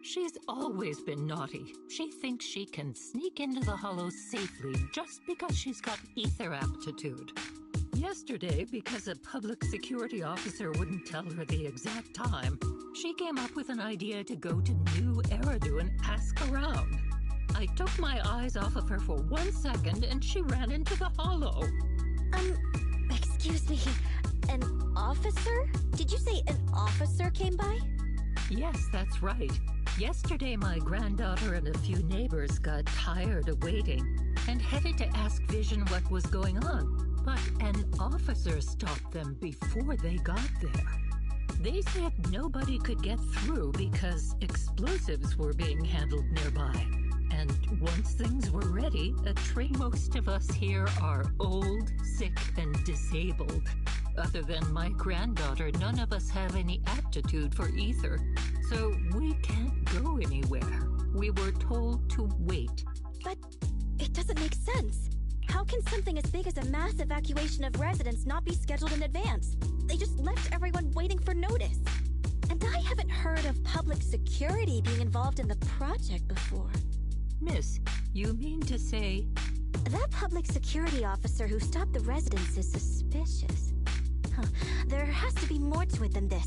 She's always been naughty. She thinks she can sneak into the Hollow safely just because she's got ether aptitude. Yesterday, because a public security officer wouldn't tell her the exact time, she came up with an idea to go to New Eridu and ask around. I took my eyes off of her for 1 second and she ran into the Hollow. Excuse me, an officer? Did you say an officer came by? Yes, that's right. Yesterday, my granddaughter and a few neighbors got tired of waiting and headed to ask Vision what was going on. But an officer stopped them before they got there. They said nobody could get through because explosives were being handled nearby. And once things were ready, most of us here are old, sick, and disabled. Other than my granddaughter, none of us have any aptitude for ether, so we can't go anywhere. We were told to wait. But it doesn't make sense. How can something as big as a mass evacuation of residents not be scheduled in advance? They just left everyone waiting for notice. And I haven't heard of public security being involved in the project before. Miss, you mean to say... That public security officer who stopped the residents is suspicious. There has to be more to it than this.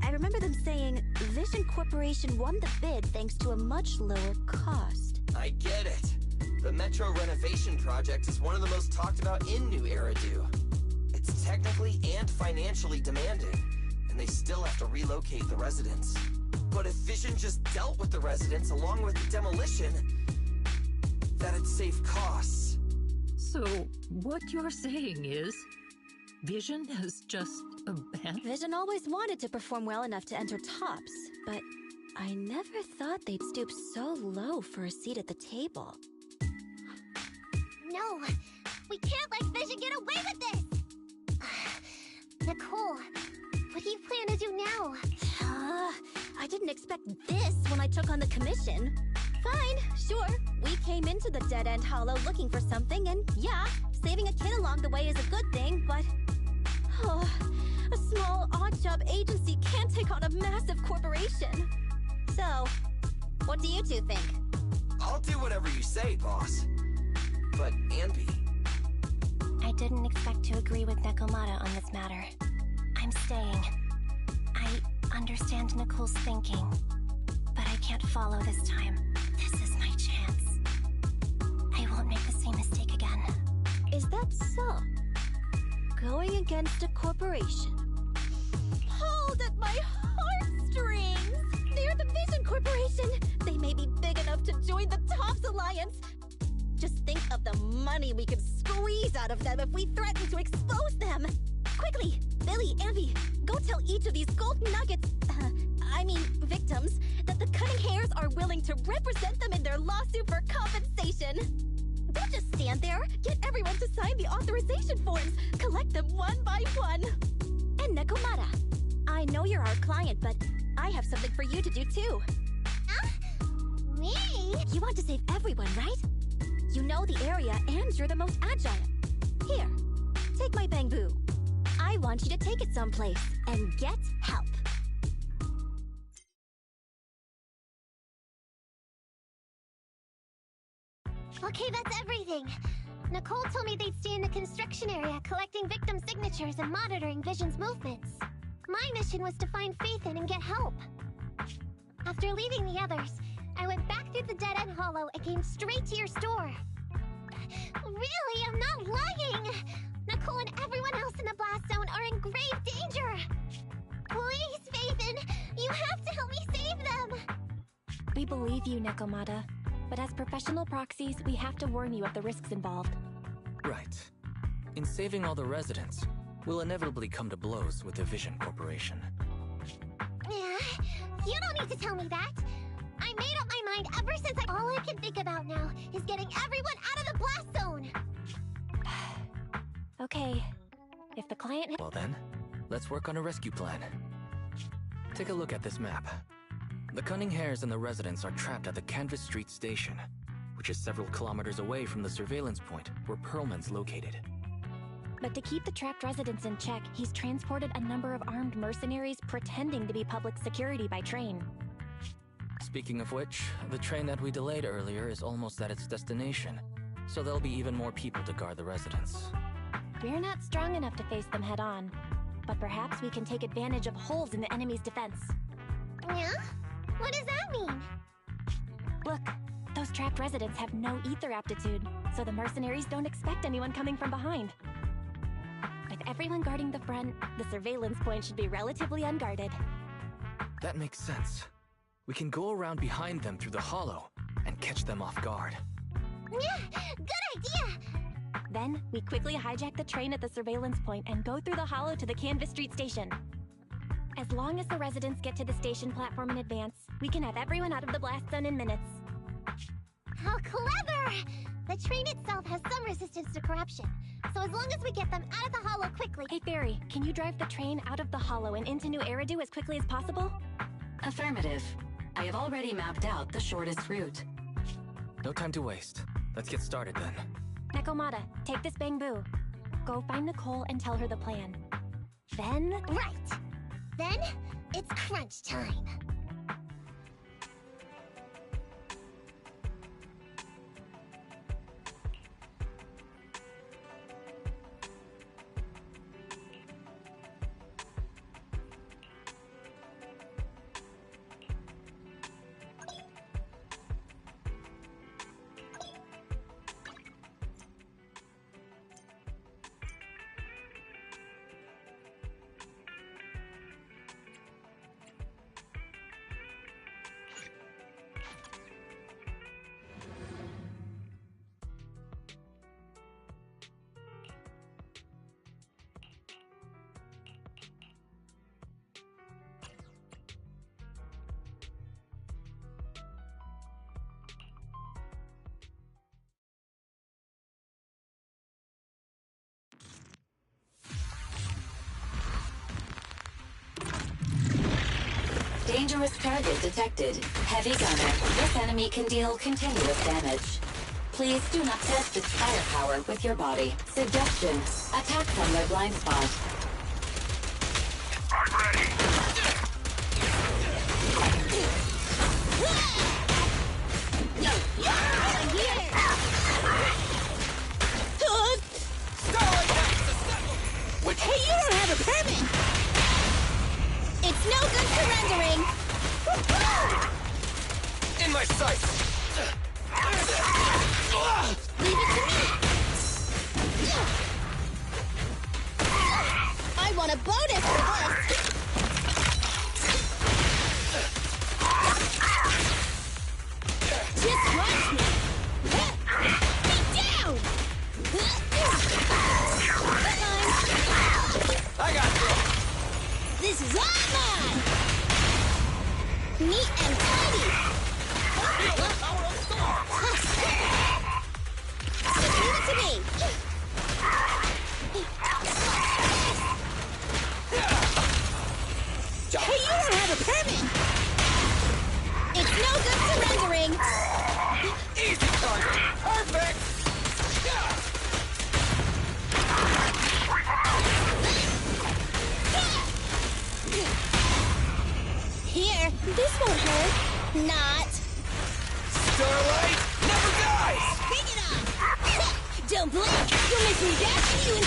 I remember them saying Vision Corporation won the bid thanks to a much lower cost. I get it. The Metro renovation project is one of the most talked about in New Eridu. It's technically and financially demanding, and they still have to relocate the residents. But if Vision just dealt with the residents along with the demolition, that'd save costs. So, what you're saying is, Vision has just abandoned... Vision always wanted to perform well enough to enter tops, but I never thought they'd stoop so low for a seat at the table. No, we can't let Vision get away with this! Nicole, what do you plan to do now? I didn't expect this when I took on the commission. Fine, sure. We came into the dead-end Hollow looking for something, and yeah, saving a kid along the way is a good thing, but... a small, odd-job agency can't take on a massive corporation. So, what do you two think? I'll do whatever you say, boss. But, Anby... I didn't expect to agree with Nekomata on this matter. I'm staying. I understand Nicole's thinking, but I can't follow this time. This is my chance. I won't make the same mistake again. Is that so? Going against a corporation. Pulled at my heartstrings! They're the Vision Corporation! They may be big enough to join the TOPS Alliance! Just think of the money we could squeeze out of them if we threaten to expose them! Quickly! Billy, Anby, go tell each of these gold nuggets, victims, that the Cunning Hairs are willing to represent them in their lawsuit for compensation! Don't just stand there! Get everyone to sign the authorization forms! Collect them one by one! And Nekomata, I know you're our client, but I have something for you to do too. Me? You want to save everyone, right? You know the area and you're the most agile. Here, take my bamboo. I want you to take it someplace and get help. Okay, that's everything. Nicole told me they'd stay in the construction area, collecting victim signatures and monitoring Vision's movements. My mission was to find Faithin and get help. After leaving the others, I went back through the dead-end hollow and came straight to your store. Really, I'm not lying! Nicole and everyone else in the blast zone are in grave danger! Please, Faithin, you have to help me save them! We believe you, Nekomata. But as professional proxies, we have to warn you of the risks involved. Right. In saving all the residents, we'll inevitably come to blows with the Vision Corporation. Yeah, you don't need to tell me that. I made up my mind ever since all I can think about now is getting everyone out of the blast zone! Okay. If the client... Well then, let's work on a rescue plan. Take a look at this map. The Cunning Hares and the residents are trapped at the Canvas Street station, which is several kilometers away from the surveillance point where Perlman's located. But to keep the trapped residents in check, he's transported a number of armed mercenaries pretending to be public security by train. Speaking of which, the train that we delayed earlier is almost at its destination, so there'll be even more people to guard the residents. We're not strong enough to face them head-on, but perhaps we can take advantage of holes in the enemy's defense. Yeah? What does that mean? Look, those trapped residents have no ether aptitude, so the mercenaries don't expect anyone coming from behind. With everyone guarding the front, the surveillance point should be relatively unguarded. That makes sense. We can go around behind them through the hollow and catch them off guard. Yeah, good idea! Then, we quickly hijack the train at the surveillance point and go through the hollow to the Canvas Street station. As long as the residents get to the station platform in advance, we can have everyone out of the blast zone in minutes. How clever! The train itself has some resistance to corruption, so as long as we get them out of the hollow quickly... Hey, Fairy, can you drive the train out of the hollow and into New Eridu as quickly as possible? Affirmative. I have already mapped out the shortest route. No time to waste. Let's get started then. Nekomata, take this bamboo. Go find Nicole and tell her the plan. Then... Right! Then, it's crunch time. Dangerous target detected. Heavy gunner. This enemy can deal continuous damage. Please do not test its firepower with your body. Suggestion. Attack from their blind spot. I'm ready. Hey, you don't have a permit! It's no good surrendering! In my sights! Leave it to me! I want a bonus for this! Just watch me! Be down! I got you! This is all mine! Neat and tidy! Feel the power of storm! Just leave it to me!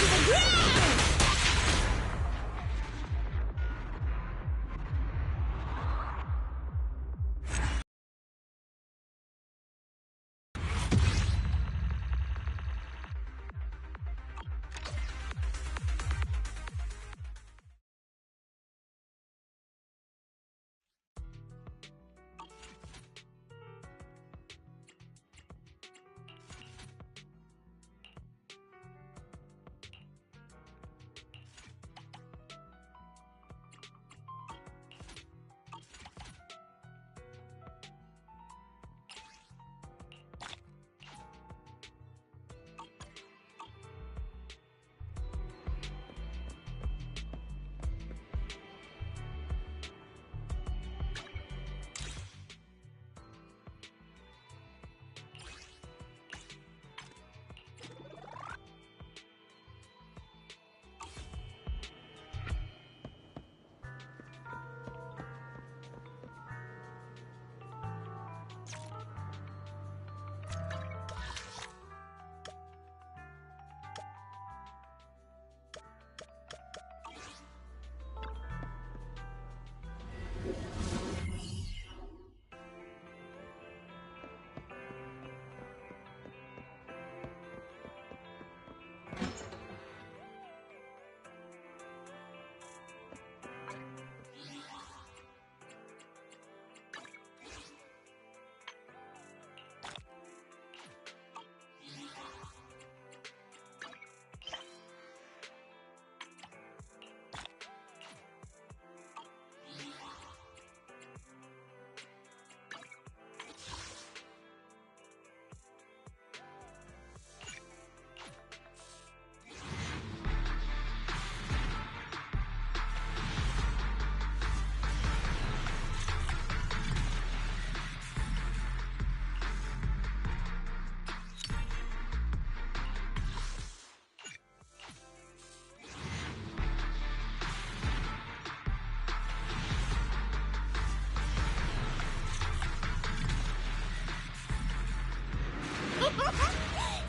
the ground!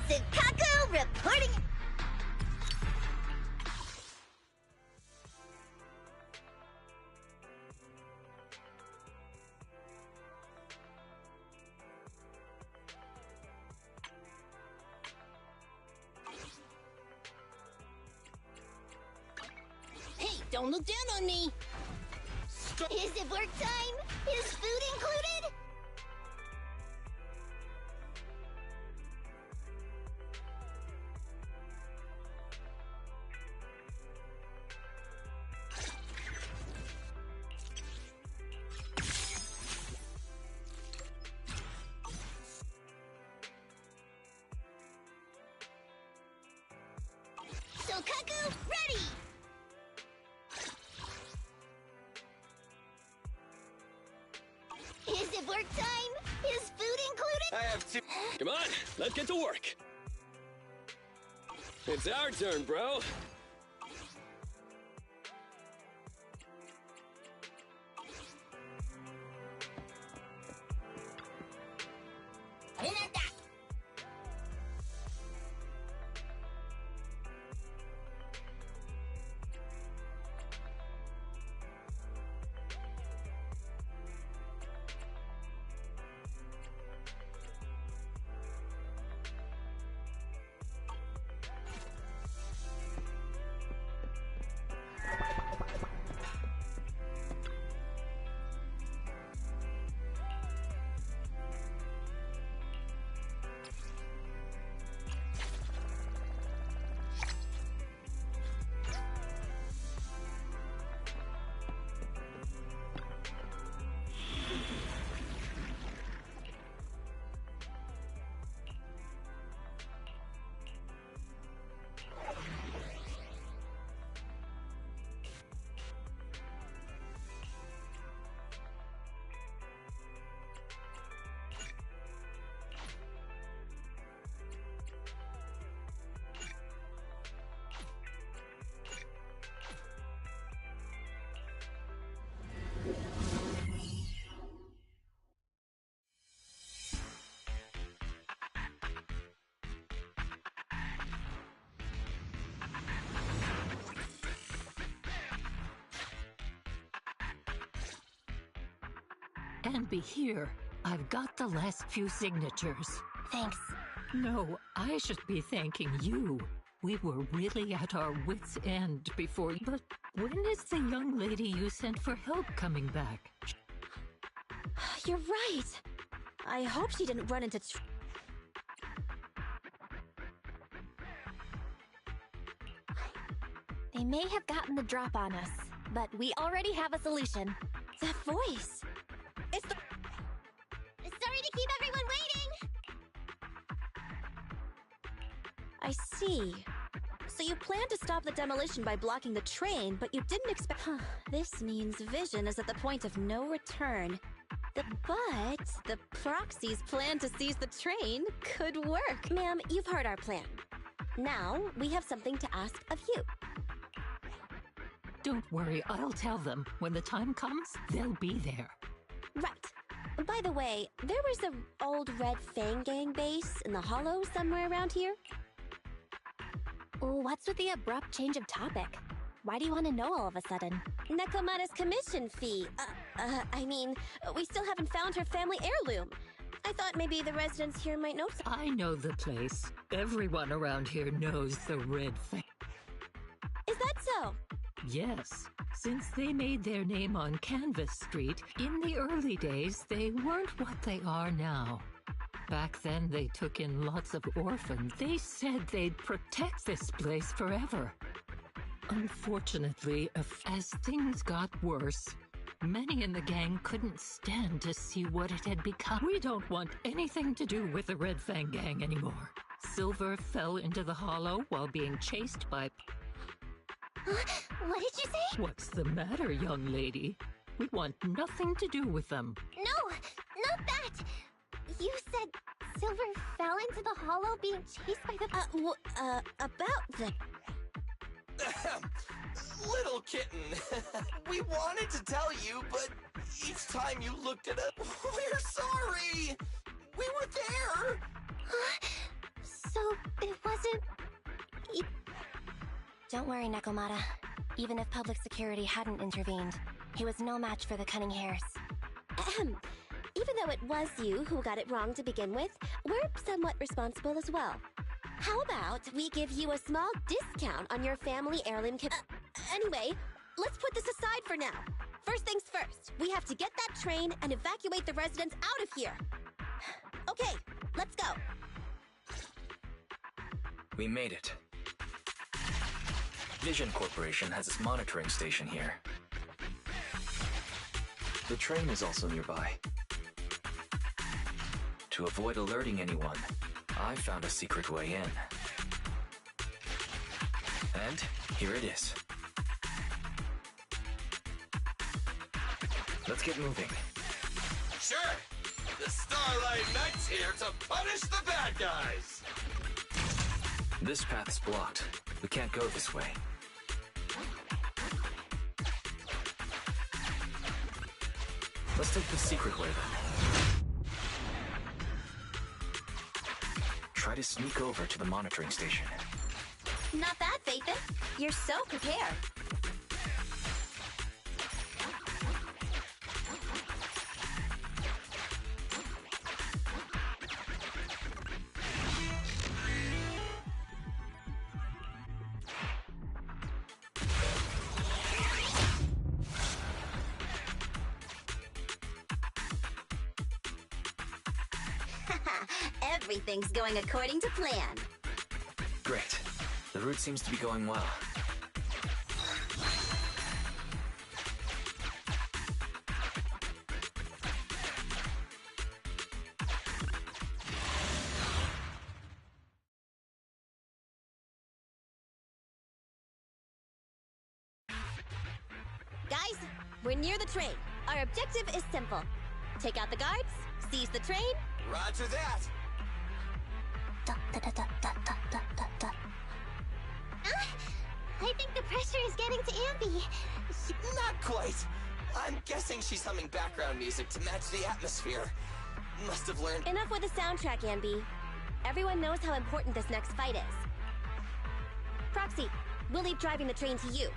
Sukaku reporting. Hey, don't look down on me. Is it work time? Is food included? Sokaku, ready! Is it work time? Is food included? I have two. Come on, let's get to work. It's our turn, bro. Anby, here. I've got the last few signatures. Thanks. No, I should be thanking you. We were really at our wits' end before. But when is the young lady you sent for help coming back? You're right. I hope she didn't run into... They may have gotten the drop on us, but we already have a solution. That voice. It's the... Sorry to keep everyone waiting! I see. So you planned to stop the demolition by blocking the train, but you didn't expect... Huh. This means Vision is at the point of no return. But the Proxy's plan to seize the train could work. Ma'am, you've heard our plan. Now, we have something to ask of you. Don't worry, I'll tell them. When the time comes, they'll be there. Right. By the way, there was an old Red Fang Gang base in the Hollow somewhere around here. What's with the abrupt change of topic? Why do you want to know all of a sudden? Nekomata's commission fee. We still haven't found her family heirloom. I thought maybe the residents here might know something. I know the place. Everyone around here knows the Red Fang. Is that so? Yes. Since they made their name on Canvas Street, in the early days, they weren't what they are now. Back then, they took in lots of orphans. They said they'd protect this place forever. Unfortunately, as things got worse, many in the gang couldn't stand to see what it had become. We don't want anything to do with the Red Fang Gang anymore. Silver fell into the Hollow while being chased by... What did you say? What's the matter, young lady? We want nothing to do with them. No, not that! You said Silver fell into the Hollow being chased by the... about the... Little kitten, we wanted to tell you, but each time you looked at us, we're sorry! We were there! So, it wasn't... Don't worry, Nekomata. Even if public security hadn't intervened, he was no match for the Cunning Hares. Even though it was you who got it wrong to begin with, we're somewhat responsible as well. How about we give you a small discount on your family heirloom kit? Anyway, let's put this aside for now. First things first, we have to get that train and evacuate the residents out of here. Okay, let's go. We made it. Vision Corporation has its monitoring station here. The train is also nearby. To avoid alerting anyone, I found a secret way in. And here it is. Let's get moving. Sure! The Starlight Knight's here to punish the bad guys! This path's blocked. We can't go this way. Let's take the secret way then. Try to sneak over to the monitoring station. Not bad, Phaethon. You're so prepared. Everything's going according to plan. Great. The route seems to be going well. Guys, we're near the train. Our objective is simple. Take out the guards, seize the train. Roger that! I think the pressure is getting to Anby. Not quite. I'm guessing she's humming background music to match the atmosphere. Must have learned... Enough with the soundtrack, Anby. Everyone knows how important this next fight is. Proxy, we'll leave driving the train to you.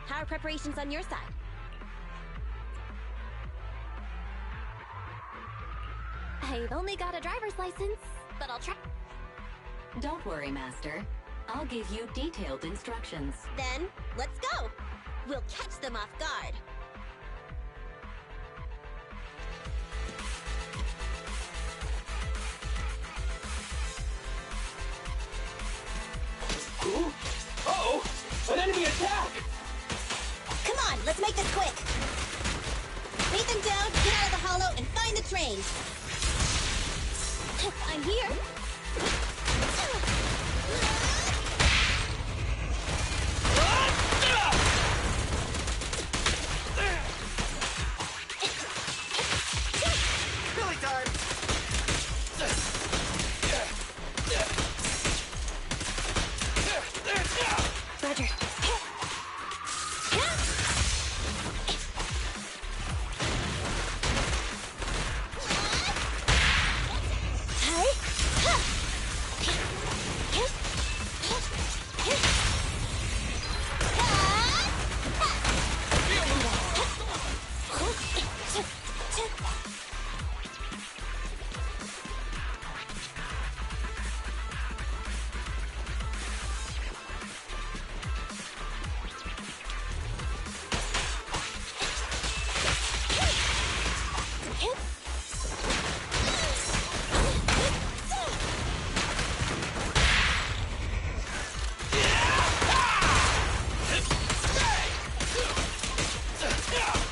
How are preparations on your side? I've only got a driver's license, but I'll try. Don't worry, Master. I'll give you detailed instructions. Then, let's go! We'll catch them off guard. Uh-oh! An enemy attack! Come on, let's make this quick! Beat them down, get out of the hollow, and find the train! I'm here! Billy time! Roger.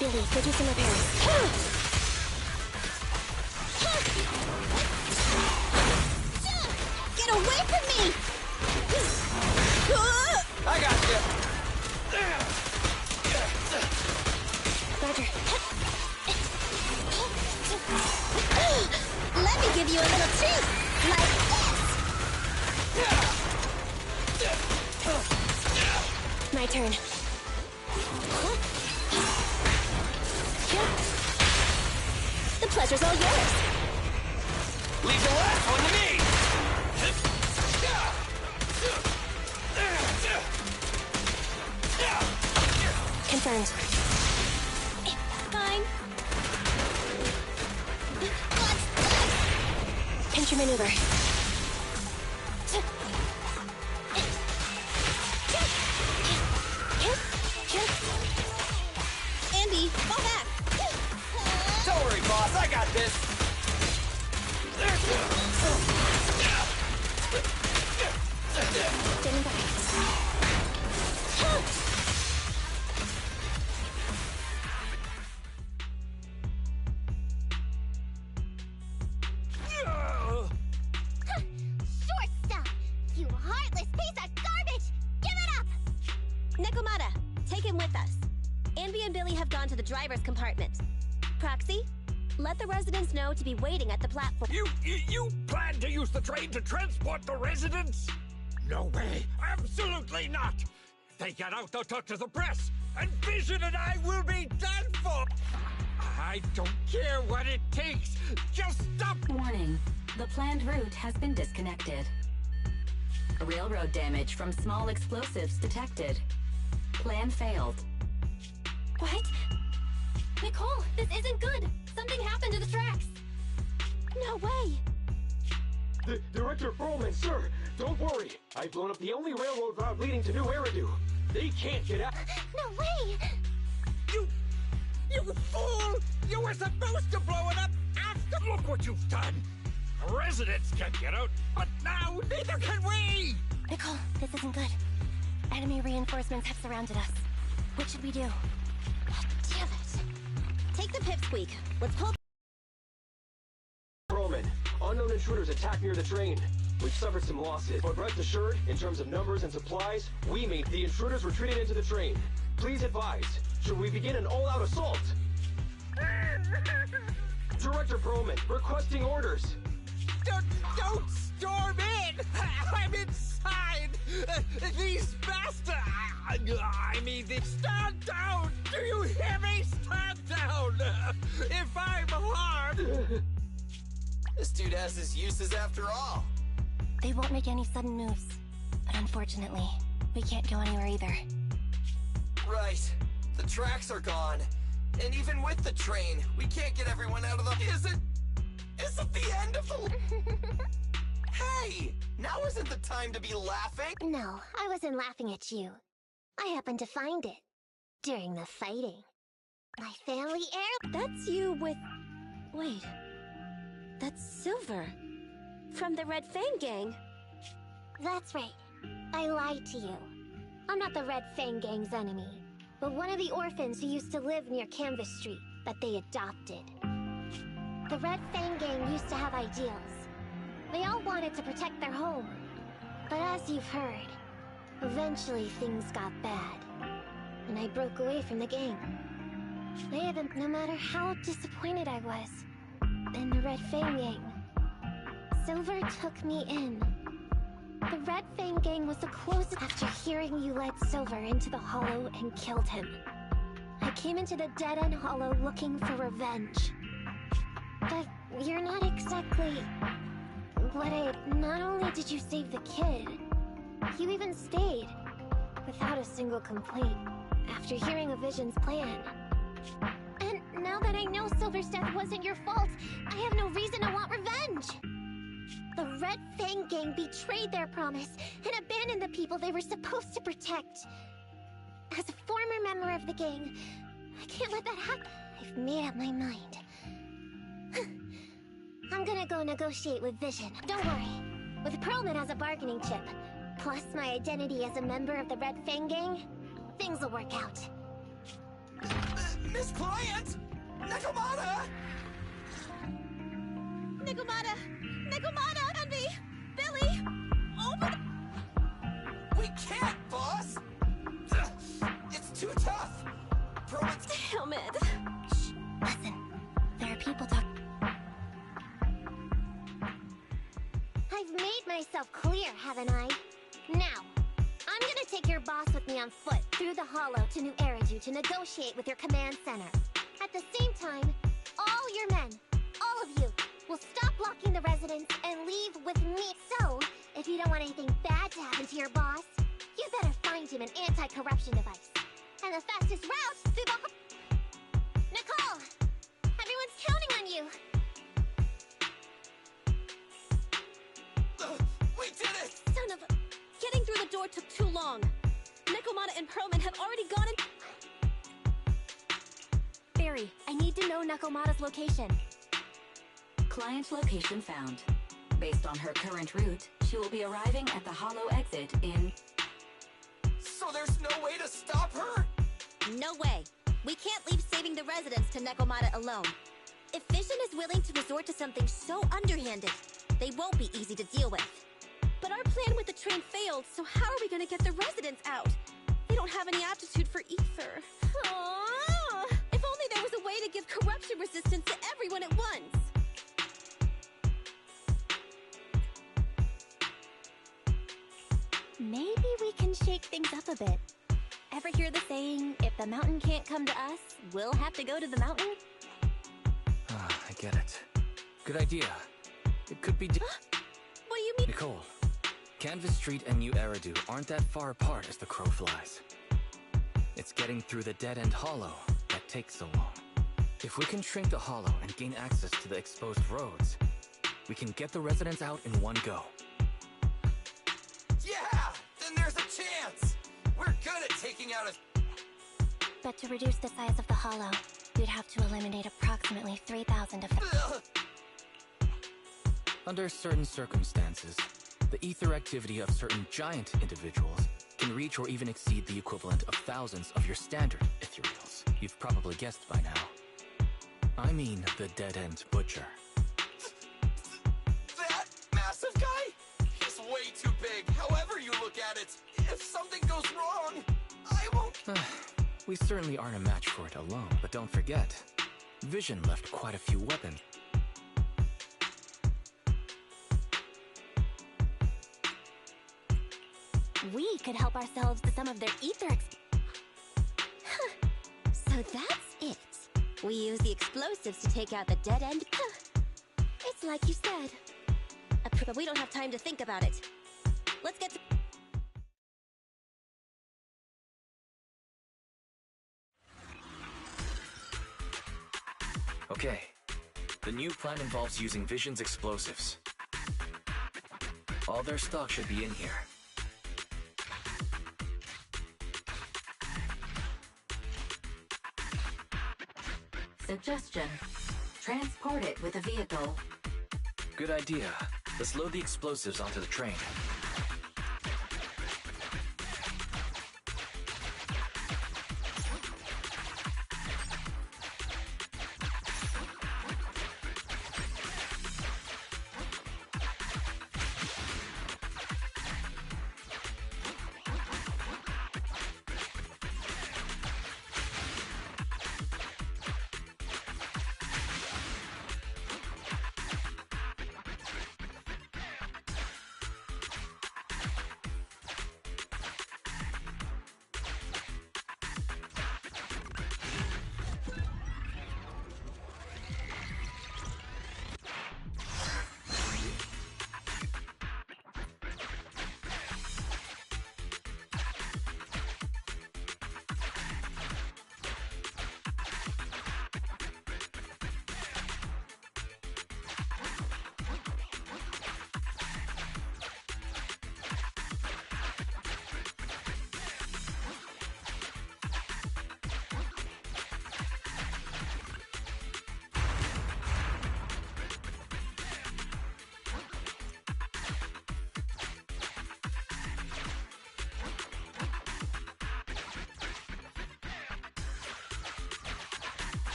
Billy, go do some repairs. Get away from me! I got you! Roger. Let me give you a little treat! Like this! My turn. The pleasure's all yours! Leave the last one to me! Confirmed. Fine. Pincher maneuver. Andy, fall back! Don't worry, boss, I got this! Standing by. Short stuff! You heartless piece of garbage! Give it up! Nekomata, take him with us. Anby and Billy have gone to the driver's compartment. Proxy, let the residents know to be waiting at the platform. You plan to use the train to transport the residents? No way! Absolutely not! If they get out, they'll talk to the press, and Vision and I will be done for! I don't care what it takes! Just stop! Warning. The planned route has been disconnected. Railroad damage from small explosives detected. Plan failed. What? Nicole, this isn't good! Something happened to the tracks! No way! Director Perlman, sir, don't worry. I've blown up the only railroad route leading to New Eridu. They can't get out. No way! You fool! You were supposed to blow it up after! Look what you've done! Residents can't get out, but now neither can we! Nicole, this isn't good. Enemy reinforcements have surrounded us. What should we do? God damn it! Take the pipsqueak. Let's pull. Perlman, unknown intruders attacked near the train. We've suffered some losses, but rest assured, in terms of numbers and supplies, we meet the intruders retreated into the train. Please advise, should we begin an all-out assault? Director Perlman, requesting orders. Don't storm in! I'm inside! These bastards! I mean, stand down! Do you hear me? Stand down! If I'm harmed! This dude has his uses after all. They won't make any sudden moves. But unfortunately, we can't go anywhere either. Right. The tracks are gone. And even with the train, we can't get everyone out of the... Is it isn't the end of the... Hey! Now isn't the time to be laughing! No, I wasn't laughing at you. I happened to find it. During the fighting. My family heir... That's you with... Wait. That's Silver. From the Red Fang Gang. That's right. I lied to you. I'm not the Red Fang Gang's enemy, but one of the orphans who used to live near Canvas Street that they adopted. The Red Fang Gang used to have ideals. They all wanted to protect their home. But as you've heard, eventually things got bad. And I broke away from the gang. I haven't, no matter how disappointed I was, in the Red Fang Gang. Silver took me in. The Red Fang Gang was the closest after hearing you led Silver into the Hollow and killed him. I came into the Dead-End Hollow looking for revenge. But you're not exactly... Not only did you save the kid, you even stayed, without a single complaint, after hearing of Vision's plan. And now that I know Silver's death wasn't your fault, I have no reason to want revenge! The Red Fang Gang betrayed their promise and abandoned the people they were supposed to protect. As a former member of the gang, I can't let that happen. I've made up my mind. I'm gonna go negotiate with Vision. Don't worry. With Pearlman as a bargaining chip, plus my identity as a member of the Red Fang Gang, things will work out. Miss Client! Nekomata! Nekomata! Nekomata! Envy! Billy! Open... We can't, boss! It's too tough! Pearlman's... Damn it! Shh, listen. There are people talking. I've made myself clear, haven't I? Now, I'm gonna take your boss with me on foot through the Hollow to New Eridu to negotiate with your command center. At the same time, all your men, all of you, will stop blocking the residents and leave with me. So, if you don't want anything bad to happen to your boss, you better find him an anti-corruption device. And the fastest route through the... Nicole! Everyone's counting on you! We did it! Son of a... Getting through the door took too long. Nekomata and Pearlman have already gone in... Barry, I need to know Nekomata's location. Client location found. Based on her current route, she will be arriving at the Hollow exit in... So there's no way to stop her? No way. We can't leave saving the residents to Nekomata alone. If Vision is willing to resort to something so underhanded, they won't be easy to deal with. But our plan with the train failed, so how are we gonna get the residents out? They don't have any aptitude for ether. Aww. If only there was a way to give corruption resistance to everyone at once. Maybe we can shake things up a bit. Ever hear the saying, if the mountain can't come to us, we'll have to go to the mountain? I get it. Good idea. It could be... What do you mean? Nicole, Canvas Street and New Eridu aren't that far apart as the crow flies. It's getting through the Dead-End Hollow that takes so long. If we can shrink the Hollow and gain access to the exposed roads, we can get the residents out in one go. Yeah! Then there's a chance! We're good at taking out a... But to reduce the size of the Hollow, we'd have to eliminate approximately 3,000 of them. Under certain circumstances, the ether activity of certain giant individuals can reach or even exceed the equivalent of thousands of your standard ethereals. You've probably guessed by now. I mean the Dead-End Butcher. That massive guy? He's way too big, however you look at it. If something goes wrong, I won't... We certainly aren't a match for it alone, but don't forget, Vision left quite a few weapons. We could help ourselves to some of their ether So that's it. We use the explosives to take out the dead end. It's like you said. But we don't have time to think about it. Let's get to... Okay, The new plan involves using Vision's explosives. All their stock should be in here. Suggestion. Transport it with a vehicle. Good idea. Let's load the explosives onto the train.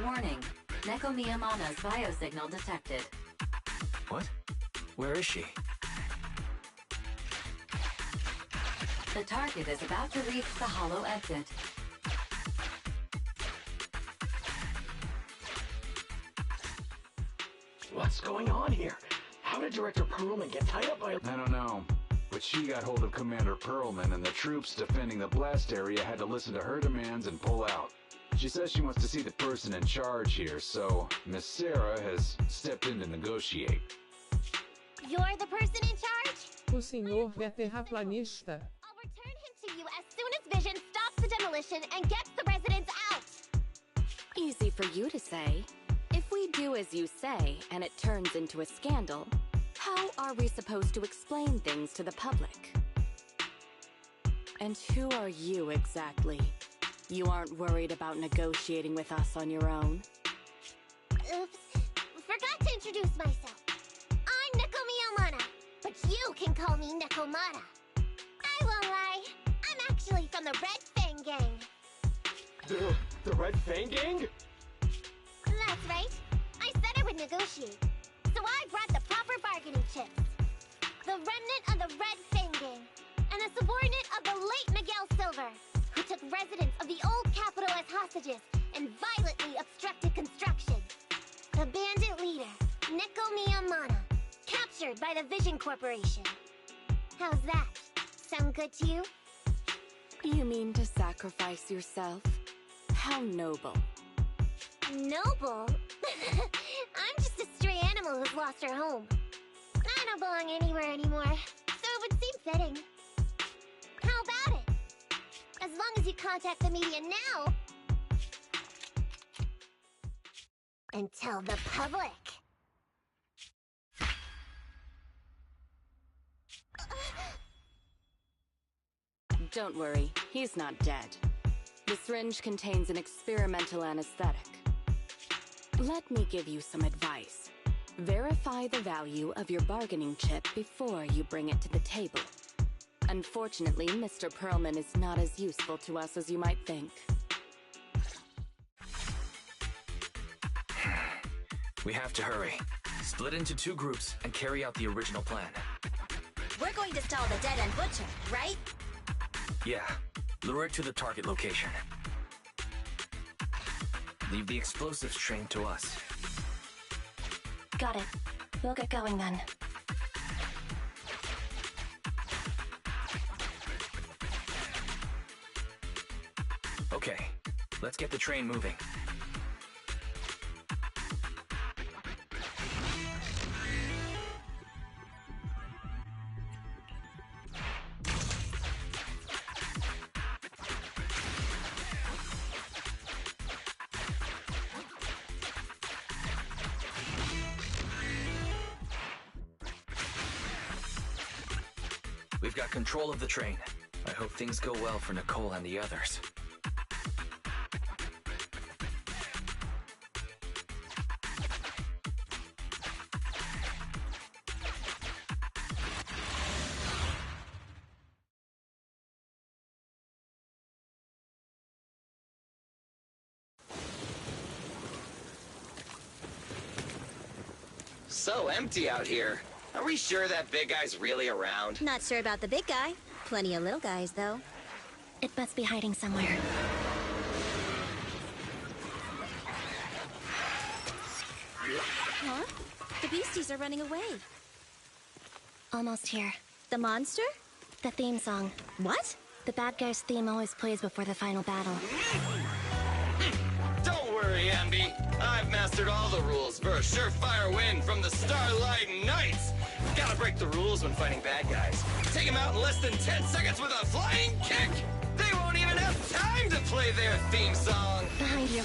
Warning. Neko Miyamana's biosignal detected. What? Where is she? The target is about to reach the hollow exit. What's going on here? How did Director Perlman get tied up by... I don't know, but she got hold of Commander Perlman, and the troops defending the blast area had to listen to her demands and pull out. She says she wants to see the person in charge here, so Miss Sarah has stepped in to negotiate. You're the person in charge? O senhor é terraplanista. I'll return him to you as soon as Vision stops the demolition and gets the residents out! Easy for you to say. If we do as you say, and it turns into a scandal, how are we supposed to explain things to the public? And who are you exactly? You aren't worried about negotiating with us on your own? Oops. Forgot to introduce myself. I'm Neko Miyamana, but you can call me Nekomata. I won't lie. I'm actually from the Red Fang Gang. The Red Fang Gang? That's right. I said I would negotiate. So I brought the proper bargaining chips. The remnant of the Red Fang Gang, and a subordinate of the late Miguel Silver, who took residents of the old capital as hostages and violently obstructed construction. The bandit leader, Neko Miyamana, captured by the Vision Corporation. How's that? Sound good to you? You mean to sacrifice yourself? How noble. Noble? I'm just a stray animal who's lost her home. I don't belong anywhere anymore, so it would seem fitting. How about it? As long as you contact the media now... and tell the public. Don't worry, he's not dead. The syringe contains an experimental anesthetic. Let me give you some advice. Verify the value of your bargaining chip before you bring it to the table. Unfortunately, Mr. Perlman is not as useful to us as you might think. We have to hurry. Split into 2 groups and carry out the original plan. We're going to stall the Dead End Butcher, right? Yeah. Lure it to the target location. Leave the explosives train to us. Got it. We'll get going then. Let's get the train moving. We've got control of the train. I hope things go well for Nicole and the others. So empty out here. Are we sure that big guy's really around? Not sure about the big guy. Plenty of little guys, though. It must be hiding somewhere. Huh? The beasties are running away. Almost here. The monster? The theme song. What? The bad guy's theme always plays before the final battle. Don't worry, Ambi. I've mastered all the rules for a surefire win from the Starlight Knights. Gotta break the rules when fighting bad guys. Take them out in less than 10 seconds with a flying kick. They won't even have time to play their theme song. Behind you.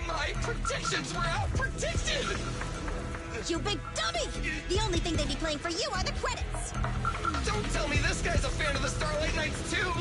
My predictions were out-predicted! You big dummy! The only thing they'd be playing for you are the credits! Don't tell me this guy's a fan of the Starlight Knights too!